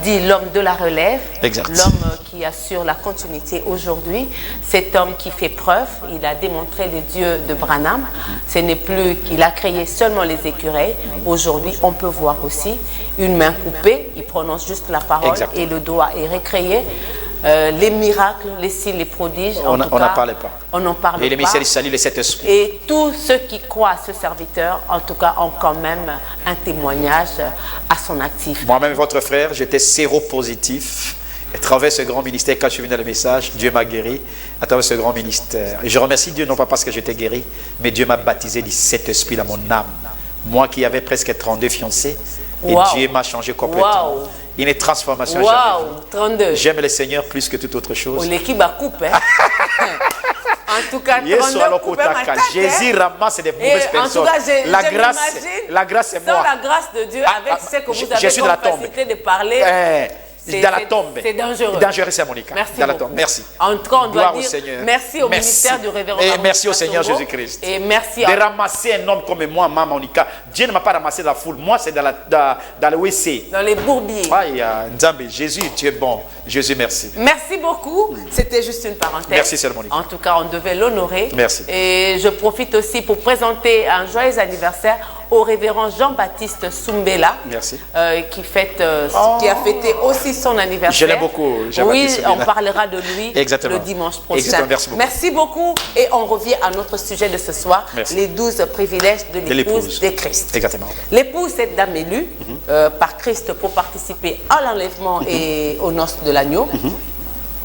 dit l'homme de la relève, l'homme qui assure la continuité aujourd'hui. Cet homme qui fait preuve, il a démontré les dieux de Branham. Ce n'est plus qu'il a créé seulement les écureuils. Aujourd'hui, on peut voir aussi une main coupée, il prononce juste la parole et le doigt est recréé. Les miracles, les signes, les prodiges, on n'en parlait pas. On n'en parle pas. Et les mystères du salut, les 7 esprits. Et tous ceux qui croient à ce serviteur, en tout cas, ont quand même un témoignage à son actif. Moi-même, votre frère, j'étais séropositif. À travers ce grand ministère, quand je suis venu dans le message, Dieu m'a guéri à travers ce grand ministère. Et je remercie Dieu, non pas parce que j'étais guéri, mais Dieu m'a baptisé du Saint-Esprit dans mon âme. Moi qui avais presque 32 fiancés, et Dieu m'a changé complètement. Une transformation. 32. J'aime le Seigneur plus que toute autre chose. L'équipe a coupé. En tout cas, 32 coupé Jésus ramasse des mauvaises personnes. En tout cas, la grâce est moi. Sans la grâce de Dieu, avec ce que vous avez comme capacité de parler. Dans la tombe. C'est dangereux. Dangereux, c'est Monica. Merci. Dans la tombe. Merci. En tout cas, on doit dire Seigneur. Merci au ministère du révérend. Et merci au Seigneur Jésus-Christ. Et merci de ramasser un homme comme moi, Maman Monica. Dieu ne m'a pas ramassé dans la foule. Moi, c'est dans le WC. Dans les bourbiers. Jésus, tu es bon. Jésus, merci. Merci beaucoup. C'était juste une parenthèse. Merci, Sœur Monica. En tout cas, on devait l'honorer. Merci. Et je profite aussi pour présenter un joyeux anniversaire au révérend Jean-Baptiste Soumbela, qui a fêté aussi son anniversaire. Je l'aime beaucoup. Oui, on parlera de lui le dimanche prochain. Merci beaucoup. Et on revient à notre sujet de ce soir, les 12 privilèges de l'épouse de Christ. Exactement. L'épouse, cette dame élue par Christ pour participer à l'enlèvement et aux noces de l'agneau,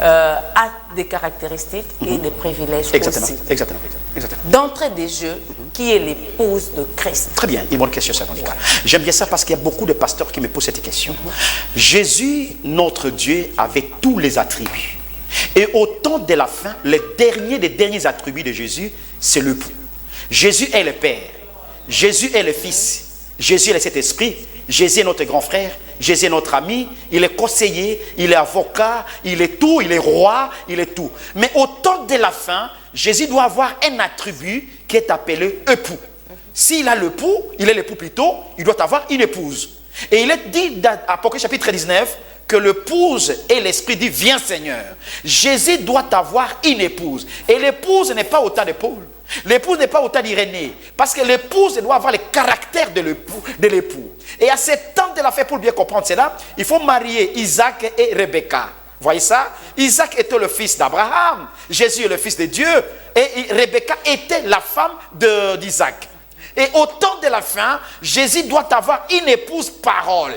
a des caractéristiques et des privilèges aussi. Exactement. D'entrée des jeux, qui est l'épouse de Christ? Très bien, une bonne question, ça, Monica. J'aime bien ça parce qu'il y a beaucoup de pasteurs qui me posent cette question. Jésus, notre Dieu, avait tous les attributs. Et au temps de la fin, le dernier des derniers attributs de Jésus, c'est l'époux. Jésus est le Père. Jésus est le Fils. Jésus est le Saint-Esprit. Jésus est notre grand frère. Jésus est notre ami. Il est conseiller. Il est avocat. Il est tout. Il est roi. Il est tout. Mais au temps de la fin, Jésus doit avoir un attribut qui est appelé époux. S'il a l'époux, il est l'époux plutôt, il doit avoir une épouse. Et il est dit dans Apocalypse chapitre 19 que l'épouse et l'esprit dit viens Seigneur. Jésus doit avoir une épouse. Et l'épouse n'est pas autant de Paul. L'épouse n'est pas autant d'Irénée. Parce que l'épouse doit avoir le caractère de l'époux. Et à ce temps de la fête, pour bien comprendre cela, il faut marier Isaac et Rebecca. Voyez ça? Isaac était le fils d'Abraham. Jésus est le fils de Dieu. Et Rebecca était la femme d'Isaac. Et au temps de la fin, Jésus doit avoir une épouse parole.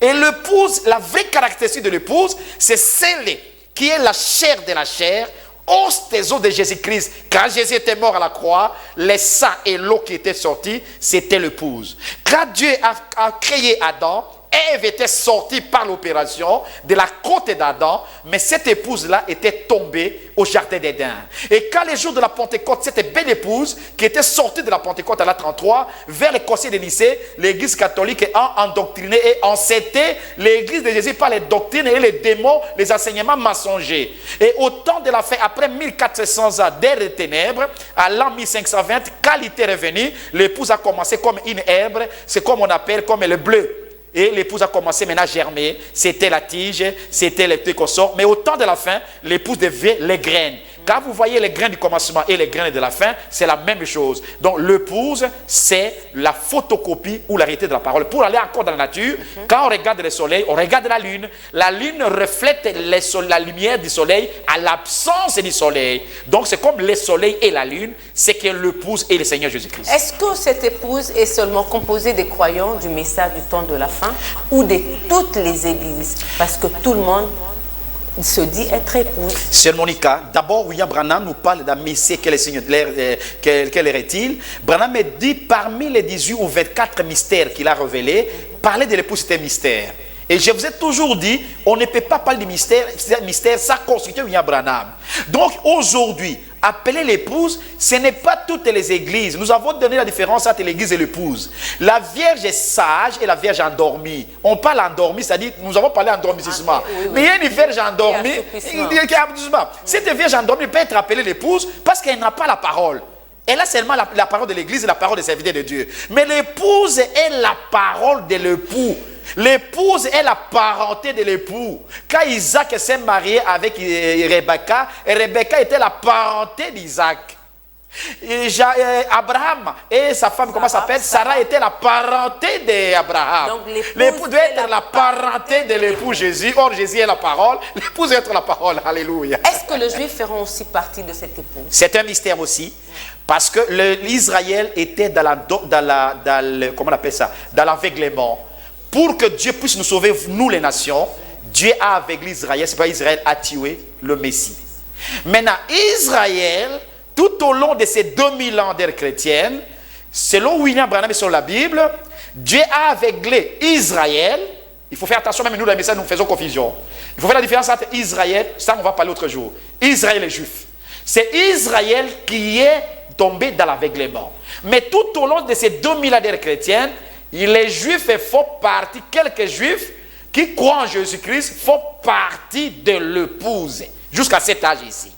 Et l'épouse, la vraie caractéristique de l'épouse, c'est celle qui est la chair de la chair, os des os de Jésus-Christ. Quand Jésus était mort à la croix, le sang et l'eau qui étaient sortis, c'était l'épouse. Quand Dieu a créé Adam, Ève était sortie par l'opération de la côte d'Adam, mais cette épouse-là était tombée au jardin d'Éden. Et quand les jours de la Pentecôte, cette belle épouse qui était sortie de la Pentecôte à la 33, vers le conseil de Nicée, l'église catholique a endoctriné et enceinté l'église de Jésus par les doctrines et les démons, les enseignements mensongers. Et au temps de la fin, après 1400 ans d'ère de ténèbres, à l'an 1520, quand il était revenu, l'épouse a commencé comme une herbe, c'est comme on appelle comme le bleu. Et l'épouse a commencé maintenant à germer. C'était la tige, c'était les petits consorts. Mais au temps de la fin, l'épouse devait les graines. Quand vous voyez les graines du commencement et les graines de la fin, c'est la même chose. Donc l'épouse, c'est la photocopie ou la réalité de la parole. Pour aller encore dans la nature, quand on regarde le soleil, on regarde la lune. La lune reflète la lumière du soleil à l'absence du soleil. Donc c'est comme le soleil et la lune, c'est que l'épouse et le Seigneur Jésus-Christ. Est-ce que cette épouse est seulement composée des croyants du message du temps de la fin ou de toutes les églises? Parce que tout le monde se dit être épouse. C'est Monica. D'abord, William Branham nous parle d'un mystère. Quel est-il? Branham dit parmi les 18 ou 24 mystères qu'il a révélés, parler de l'épouse c'est un mystère. Et je vous ai toujours dit, on ne peut pas parler de mystère, c'est un mystère, ça constitue William Branham. Donc aujourd'hui, appeler l'épouse, ce n'est pas toutes les églises. Nous avons donné la différence entre l'église et l'épouse. La vierge est sage et la vierge endormie. On parle endormie, c'est-à-dire, nous avons parlé endormissement. Mais il y a une vierge endormie, cette vierge endormie peut être appelée l'épouse parce qu'elle n'a pas la parole. Elle a seulement la parole de l'église et la parole des serviteurs de Dieu. Mais l'épouse est la parole de l'époux. L'épouse est la parenté de l'époux. Quand Isaac s'est marié avec Rebecca, Rebecca était la parenté d'Isaac. Abraham et sa femme, comment s'appelle? Sarah était la parenté d'Abraham. L'épouse doit être la parenté de l'époux Jésus. Or, Jésus est la parole. L'épouse doit être la parole. Alléluia. Est-ce que les Juifs feront aussi partie de cette épouse? C'est un mystère aussi. Parce que l'Israël était dans comment on appelle ça? Dans l'aveuglement. Pour que Dieu puisse nous sauver, nous les nations, Dieu a aveuglé Israël. C'est pas Israël a tué le Messie. Maintenant, Israël, tout au long de ces 2000 ans d'ère chrétienne, selon William Branham et selon la Bible, Dieu a aveuglé Israël. Il faut faire attention, même nous, dans les messages, nous faisons confusion. Il faut faire la différence entre Israël, ça on va parler l'autre jour, Israël et Juifs. C'est Israël qui est tombé dans l'aveuglement. Mais tout au long de ces 2000 ans d'ère chrétienne, les Juifs font partie, quelques Juifs qui croient en Jésus-Christ font partie de l'épouse jusqu'à cet âge ici.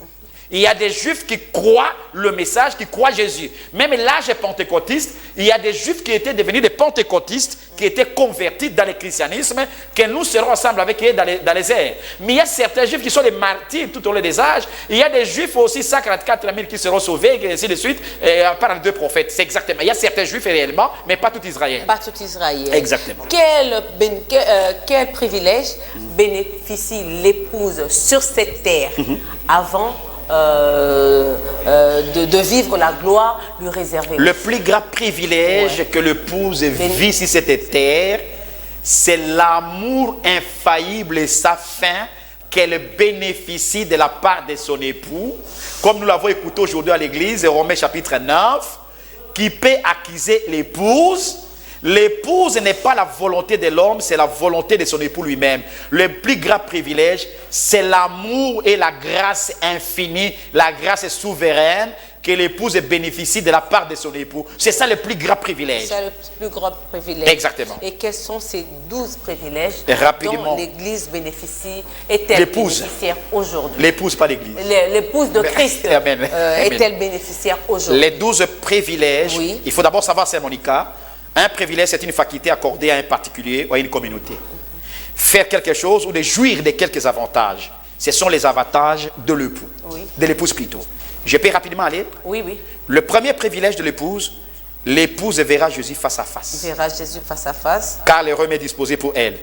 Il y a des juifs qui croient le message, qui croient Jésus. Même l'âge pentecôtiste, il y a des juifs qui étaient devenus des pentecôtistes, qui étaient convertis dans le christianisme, que nous serons ensemble avec eux dans les airs. Mais il y a certains juifs qui sont des martyrs tout au long des âges. Il y a des juifs aussi, 144 000 qui seront sauvés, et ainsi de suite, par les deux prophètes. C'est exactement. Il y a certains juifs réellement, mais pas tout Israël. Pas tout Israël. Exactement. Quel privilège bénéficie l'épouse sur cette terre avant de vivre la gloire lui réservée? Le plus grand privilège que l'épouse vit sur cette terre, c'est l'amour infaillible et sa fin qu'elle bénéficie de la part de son époux. Comme nous l'avons écouté aujourd'hui à l'église, Romains chapitre 9, qui peut accuser l'épouse. L'épouse n'est pas la volonté de l'homme, c'est la volonté de son époux lui-même. Le plus grand privilège, c'est l'amour et la grâce infinie, la grâce souveraine que l'épouse bénéficie de la part de son époux. C'est ça le plus grand privilège. C'est le plus grand privilège. Exactement. Et quels sont ces 12 privilèges rapidement dont l'Église bénéficie? Est-elle bénéficiaire aujourd'hui? L'épouse, pas l'Église. L'épouse de Christ est-elle bénéficiaire aujourd'hui? Les 12 privilèges, oui. Il faut d'abord savoir, c'est Monica, un privilège, c'est une faculté accordée à un particulier ou à une communauté. Faire quelque chose ou de jouir de quelques avantages. Ce sont les avantages de l'époux, oui. De l'épouse plutôt. Je peux rapidement aller? Oui, oui. Le premier privilège de l'épouse, l'épouse verra Jésus face à face. Verra Jésus face à face. Car le repas est disposé pour elle.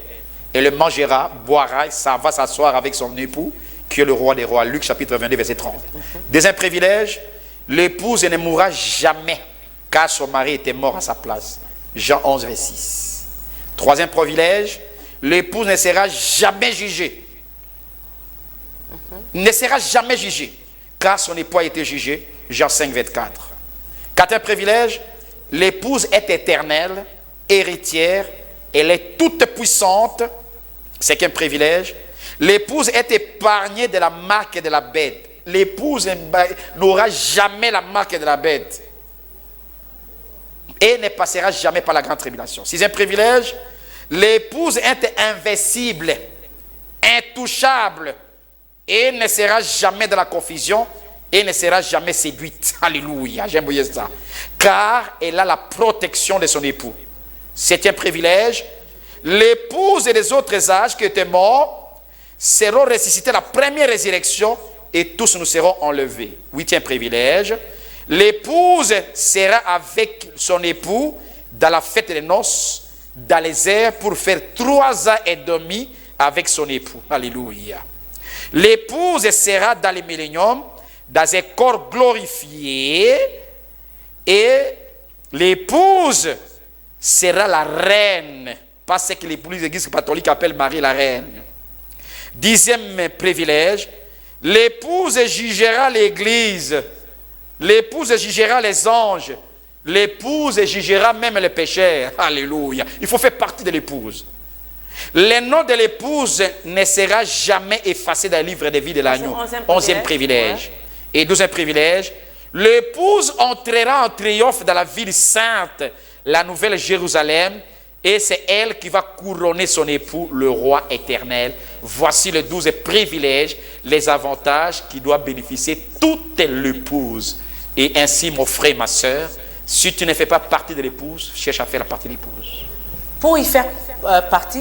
Elle le mangera, boira, ça va s'asseoir avec son époux, qui est le roi des rois. Luc chapitre 22, verset 30. Deuxième privilège, l'épouse ne mourra jamais, car son mari était mort à sa place. Jean 11, verset 6. Troisième privilège, l'épouse ne sera jamais jugée. Ne sera jamais jugée, car son époux a été jugé. Jean 5, 24. Quatrième privilège, l'épouse est éternelle, héritière, elle est toute puissante. Cinquième privilège, l'épouse est épargnée de la marque de la bête. L'épouse n'aura jamais la marque de la bête et ne passera jamais par la grande tribulation. Sixième privilège, l'épouse est invincible, intouchable, et ne sera jamais dans la confusion et ne sera jamais séduite. Alléluia, j'aime bien ça. Car elle a la protection de son époux. Septième privilège, l'épouse et les autres âges qui étaient morts seront ressuscités à la première résurrection et tous nous serons enlevés. Huitième privilège, l'épouse sera avec son époux dans la fête des noces, dans les airs, pour faire 3 ans et demi avec son époux. Alléluia. L'épouse sera dans le millénium, dans un corps glorifié, et l'épouse sera la reine, pas ce que l'Église catholique appelle Marie la reine. 10e privilège, l'épouse jugera l'Église, l'épouse jugera les anges, l'épouse jugera même les pécheurs. Alléluia. Il faut faire partie de l'épouse. Le nom de l'épouse ne sera jamais effacé dans le livre de vie de l'agneau. 11e privilège. Ouais. Et 12e privilège, l'épouse entrera en triomphe dans la ville sainte, la nouvelle Jérusalem, et c'est elle qui va couronner son époux, le roi éternel. Voici les 12 privilèges, les avantages qui doivent bénéficier toute l'épouse. Et ainsi, mon frère et ma soeur, si tu ne fais pas partie de l'épouse, cherche à faire la partie de l'épouse. Pour y faire partie,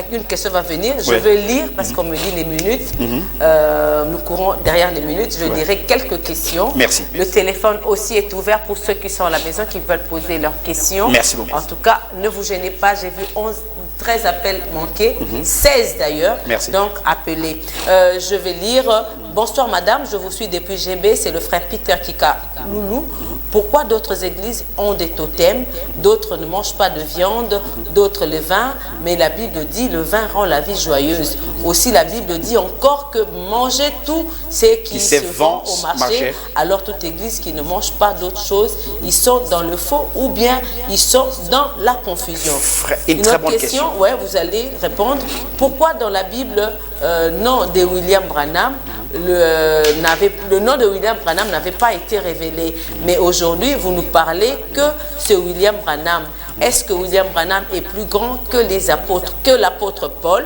une question va venir. Je vais lire parce qu'on me dit les minutes. Nous courons derrière les minutes. Je dirai quelques questions. Merci. Le téléphone aussi est ouvert pour ceux qui sont à la maison, qui veulent poser leurs questions. Merci beaucoup. En tout cas, ne vous gênez pas. J'ai vu 13 appels manqués, 16 d'ailleurs. Merci. Donc, appelez. Je vais lire. Bonsoir madame, je vous suis depuis GB. C'est le frère Peter Kika Loulou. Pourquoi d'autres églises ont des totems, d'autres ne mangent pas de viande, d'autres le vin, mais la Bible dit le vin rend la vie joyeuse. Aussi la Bible dit encore que mangez tout ce qui se vend au marché. Alors toute église qui ne mange pas d'autres choses, ils sont dans le faux ou bien ils sont dans la confusion. Une très bonne question. Ouais, vous allez répondre. Pourquoi dans la Bible, nom de William Branham, le nom de William Branham n'avait pas été révélé, mais aujourd'hui vous nous parlez que c'est William Branham. Est-ce que William Branham est plus grand que les apôtres, que l'apôtre Paul?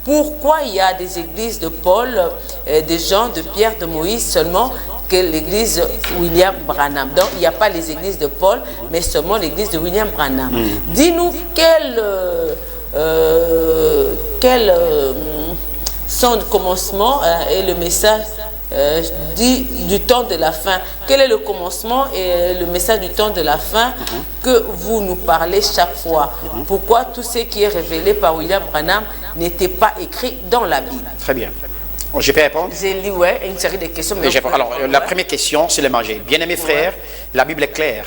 Pourquoi il y a des églises de Paul, des gens de Pierre, de Moïse seulement que l'église William Branham? Donc il n'y a pas les églises de Paul, mais seulement l'église de William Branham. Dis-nous quel sont le commencement et le message du temps de la fin. Quel est le commencement et le message du temps de la fin que vous nous parlez chaque fois? Pourquoi tout ce qui est révélé par William Branham n'était pas écrit dans la Bible? Très bien. Je peux répondre? J'ai lu une série de questions. Mais alors, la première question, c'est le manger. Bien-aimés frères, la Bible est claire.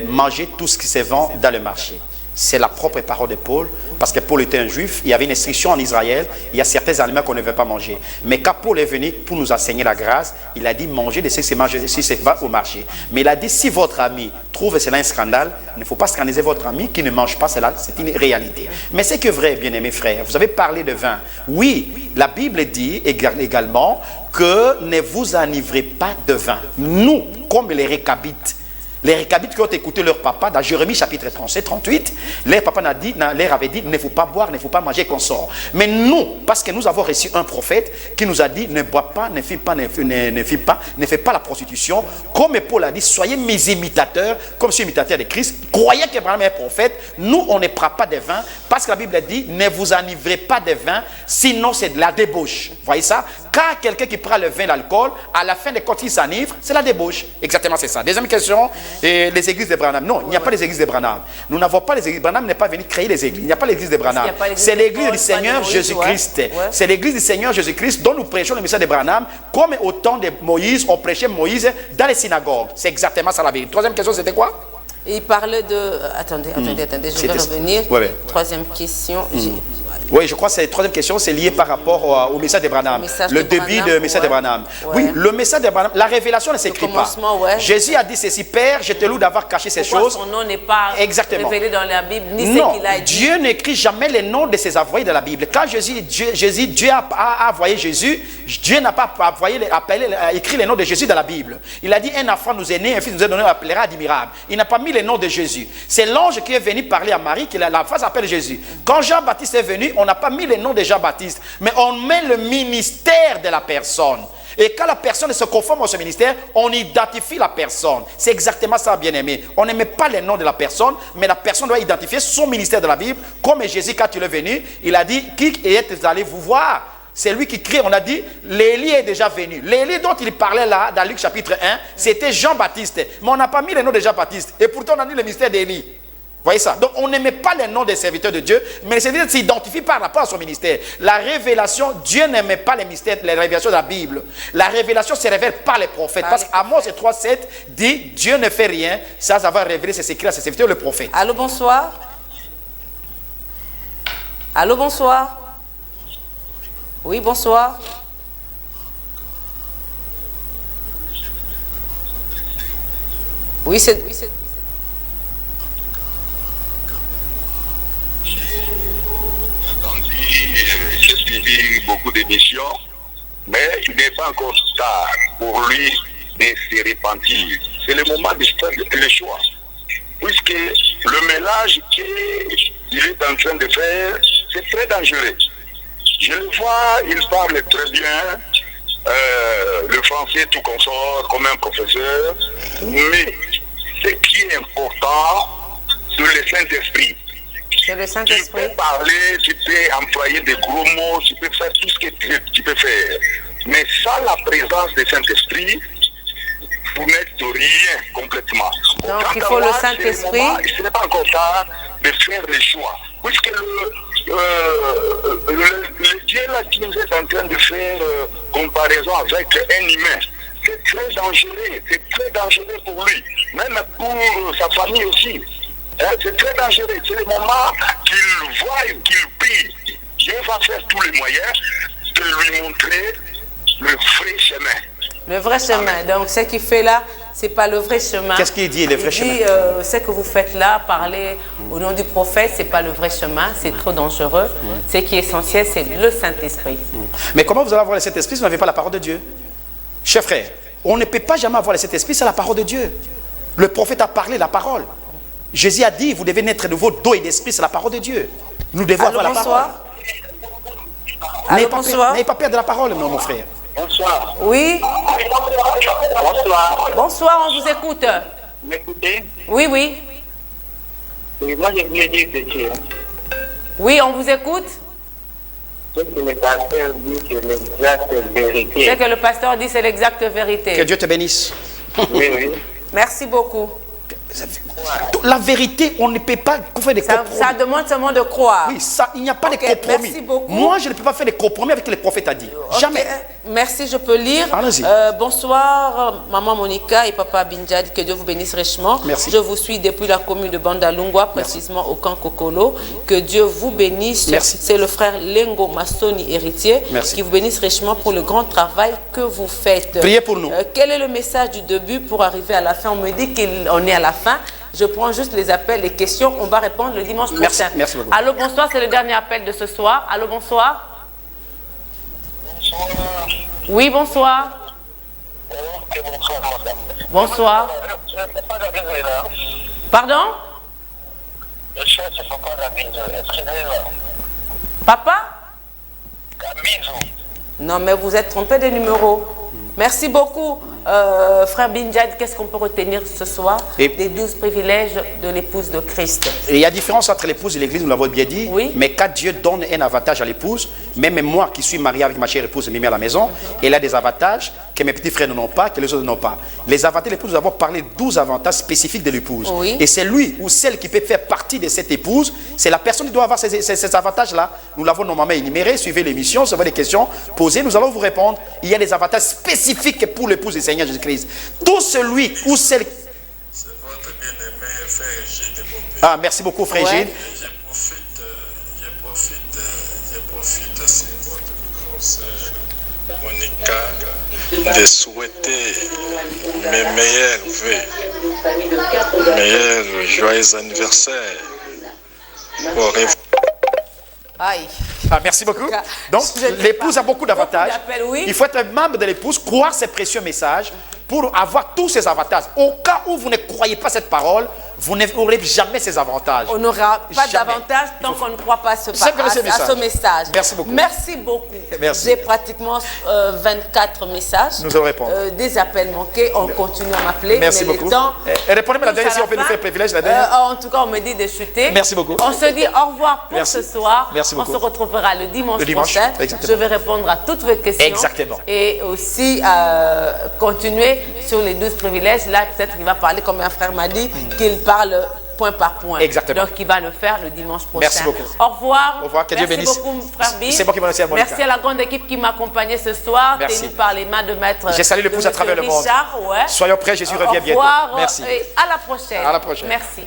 Mangez tout ce qui se vend dans le marché. C'est la propre parole de Paul, parce que Paul était un juif, il y avait une restriction en Israël, il y a certains aliments qu'on ne veut pas manger. Mais quand Paul est venu pour nous enseigner la grâce, il a dit mangez de ce qui se vend au marché. Mais il a dit si votre ami trouve cela un scandale, il ne faut pas scandaliser votre ami qui ne mange pas cela, c'est une réalité. Mais c'est que vrai, bien-aimés frères, vous avez parlé de vin. Oui, la Bible dit également que ne vous enivrez pas de vin. Nous, comme les Récabites, les Récabites qui ont écouté leur papa, dans Jérémie chapitre 37, 38, leur papa leur avait dit, ne faut pas boire, ne faut pas manger, qu'on sort. Mais nous, parce que nous avons reçu un prophète qui nous a dit, ne bois pas, ne fais pas la prostitution. Comme Paul a dit, soyez mes imitateurs, comme je suis imitateur de Christ. Croyez qu'Abraham est prophète. Nous, on ne prend pas de vin, parce que la Bible dit, ne vous enivrez pas de vin, sinon c'est de la débauche. Vous voyez ça? Quand quelqu'un qui prend le vin, l'alcool, à la fin de quand il s'enivre, c'est la débauche. Exactement, c'est ça. Deuxième question. Et les églises de Branham. Non, il n'y a pas les églises de Branham. Nous n'avons pas les églises. Branham n'est pas venu créer les églises. Il n'y a pas l'église de Branham. C'est l'église du Seigneur Jésus-Christ. C'est l'église du Seigneur Jésus-Christ dont nous prêchons le message de Branham, comme au temps de Moïse, on prêchait Moïse dans les synagogues. C'est exactement ça la vérité. Troisième question, c'était quoi? Il parlait de... Attendez, je vais revenir. Troisième question. Oui, je crois que c'est la troisième question, c'est lié par rapport au message de Branham. Le début du message de Branham. Oui, le message de Branham, la révélation ne s'écrit pas. Jésus a dit ceci, Père, je te loue d'avoir caché ces choses. Son nom n'est pas révélé dans la Bible, ni non, ce qu'il a dit. Dieu n'écrit jamais les noms de ses envoyés dans la Bible. Quand Dieu a envoyé Jésus, Dieu n'a pas écrit les noms de Jésus dans la Bible. Il a dit, un enfant nous est né, un fils nous est donné, on l'appellera admirable. Il n'a pas mis les noms de Jésus. C'est l'ange qui est venu parler à Marie, qui la face appelle Jésus. Quand Jean-Baptiste est venu, on n'a pas mis le nom de Jean-Baptiste, mais on met le ministère de la personne. Et quand la personne se conforme à ce ministère, on identifie la personne. C'est exactement ça, bien-aimé. On ne met pas le nom de la personne, mais la personne doit identifier son ministère de la Bible. Comme Jésus, quand il est venu, il a dit, qui est allé vous voir? C'est lui qui crie, on a dit, l'Élie est déjà venu. L'Élie dont il parlait là, dans Luc chapitre 1, c'était Jean-Baptiste. Mais on n'a pas mis le nom de Jean-Baptiste. Et pourtant, on a mis le ministère d'Élie. Voyez ça? Donc on n'aimait pas les noms des serviteurs de Dieu, mais les serviteurs s'identifient par rapport à son ministère. La révélation, Dieu n'aimait pas les mystères, les révélations de la Bible. La révélation se révèle par les prophètes. Parce qu'Amos 3,7 dit, Dieu ne fait rien sans avoir révélé ses secrets à ses serviteurs, le prophète. Allô, bonsoir. Allô, bonsoir. Oui, bonsoir. Oui, c'est... J'ai suivi beaucoup d'émissions, mais il n'est pas encore tard pour lui de se repentir. C'est le moment de faire le choix. Puisque le mélange qu'il est en train de faire, c'est très dangereux. Je le vois, il parle très bien, le français tout consort comme un professeur, mais ce qui est important, c'est le Saint-Esprit. C'est le Saint-Esprit. Tu peux parler, tu peux employer des gros mots, tu peux faire tout ce que tu peux faire. Mais sans la présence du Saint-Esprit, vous n'êtes rien complètement. Donc il faut le Saint-Esprit. Ce n'est pas encore tard de faire les choix. Puisque le Dieu là qui nous est en train de faire comparaison avec un humain, c'est très dangereux pour lui, même pour sa famille aussi. C'est très dangereux. C'est le moment qu'il voit, qu'il prie. Dieu va faire tous les moyens de lui montrer le vrai chemin. Le vrai chemin. Amen. Donc ce qu'il fait là, c'est pas le vrai chemin. Qu'est-ce qu'il dit, le vrai chemin? Ce que vous faites là, parler au nom du prophète, c'est pas le vrai chemin, c'est trop dangereux. Ce qui est essentiel, c'est le Saint-Esprit. Mais comment vous allez avoir le Saint-Esprit si vous n'avez pas la parole de Dieu? Chers frères, on ne peut pas jamais avoir le Saint-Esprit sans la parole de Dieu. Le prophète a parlé la parole. Jésus a dit, vous devez naître de nouveau d'eau et d'esprit, c'est la parole de Dieu. Nous devons avoir la parole. N'ayez pas peur de la parole, mon frère. Bonsoir. Oui. Bonsoir. Bonsoir, on vous écoute. Vous m'écoutez? Oui, oui. Oui, moi je voulais dire ceci. Oui, on vous écoute. Ce que le pasteur dit, c'est l'exacte vérité. Ce que le pasteur dit, c'est l'exacte vérité. Que Dieu te bénisse. Oui, oui. Merci beaucoup. La vérité, on ne peut pas faire des compromis. Ça demande seulement de croire. Oui, ça, il n'y a pas de compromis. Merci beaucoup. Moi, je ne peux pas faire des compromis avec ce que le prophète a dit. Jamais. Merci, je peux lire. Allez-y. Bonsoir, maman Monica et papa Binjadi, que Dieu vous bénisse richement. Merci. Je vous suis depuis la commune de Bandalungwa, précisément au camp Kokolo. Que Dieu vous bénisse. Merci. C'est le frère Lengo Massoni, héritier, Merci. qui vous bénisse richement pour le grand travail que vous faites. Priez pour nous. Quel est le message du début pour arriver à la fin? On me dit qu'on est à la fin. Je prends juste les appels, les questions. On va répondre le dimanche prochain. Merci beaucoup. Allô, bonsoir, c'est le dernier appel de ce soir. Allô, bonsoir. Bonsoir. Oui, bonsoir. Bonsoir, madame. Bonsoir. Papa David est là. Pardon? Le chef, c'est Papa David. Est-ce qu'il est là? Papa? Camille. Non, mais vous êtes trompé de numéro. Merci beaucoup. Frère Binjad, qu'est-ce qu'on peut retenir ce soir des 12 privilèges de l'épouse de Christ? Il y a différence entre l'épouse et l'église, nous l'avons bien dit. Oui. Mais quand Dieu donne un avantage à l'épouse, même moi qui suis marié avec ma chère épouse, Mimi à la maison, elle a des avantages que mes petits frères n'ont pas, que les autres n'ont pas. Les avantages de l'épouse, nous avons parlé de 12 avantages spécifiques de l'épouse. Oui. Et c'est lui ou celle qui peut faire partie de cette épouse, c'est la personne qui doit avoir ces avantages-là. Nous l'avons normalement énuméré. Suivez l'émission, si vous avez des questions, posez, nous allons vous répondre. Il y a des avantages spécifiques pour l'épouse du Seigneur Jésus-Christ. Tout celui ou celle... C'est votre bien-aimé frère Gilles de mon pays. Ah, merci beaucoup, frère Gilles. Je profite sur votre micro, Monica, de souhaiter mes meilleurs vœux, meilleurs joyeux anniversaires. Aïe. Ah, merci beaucoup. Donc, l'épouse a beaucoup d'avantages. Oui. Il faut être membre de l'épouse, croire ces précieux messages pour avoir tous ces avantages. Au cas où vous ne croyez pas cette parole, vous n'aurez jamais ces avantages. On n'aura pas Jamais. d'avantage tant qu'on ne croit pas à ce message. Merci beaucoup. Merci beaucoup. Merci. J'ai pratiquement 24 messages. Nous allons répondre. Des appels manqués. On continue à m'appeler. Merci mais beaucoup. Le temps, répondez-moi la dernière si on peut nous faire privilège la dernière. en tout cas, on me dit de chuter. Merci beaucoup. On se dit au revoir pour ce soir. Merci beaucoup. On se retrouvera le dimanche prochain. prochain. Je vais répondre à toutes vos questions. Exactement. Et aussi continuer sur les 12 privilèges. Là, peut-être qu'il va parler, comme un frère m'a dit, qu'il parle point par point. Exactement. Donc, il va le faire le dimanche prochain. Merci beaucoup. Au revoir. Au revoir. Que Dieu bénisse. Merci beaucoup, frère Bi. C'est moi qui vous remercie à Monica. Merci à la grande équipe qui m'a accompagné ce soir. Merci. Tenu par les mains de maître. J'ai salué l'épouse à travers le monde. Richard, ouais. Soyons prêts, Jésus revient bientôt. Au revoir. Merci. Et à la prochaine. À la prochaine. Merci.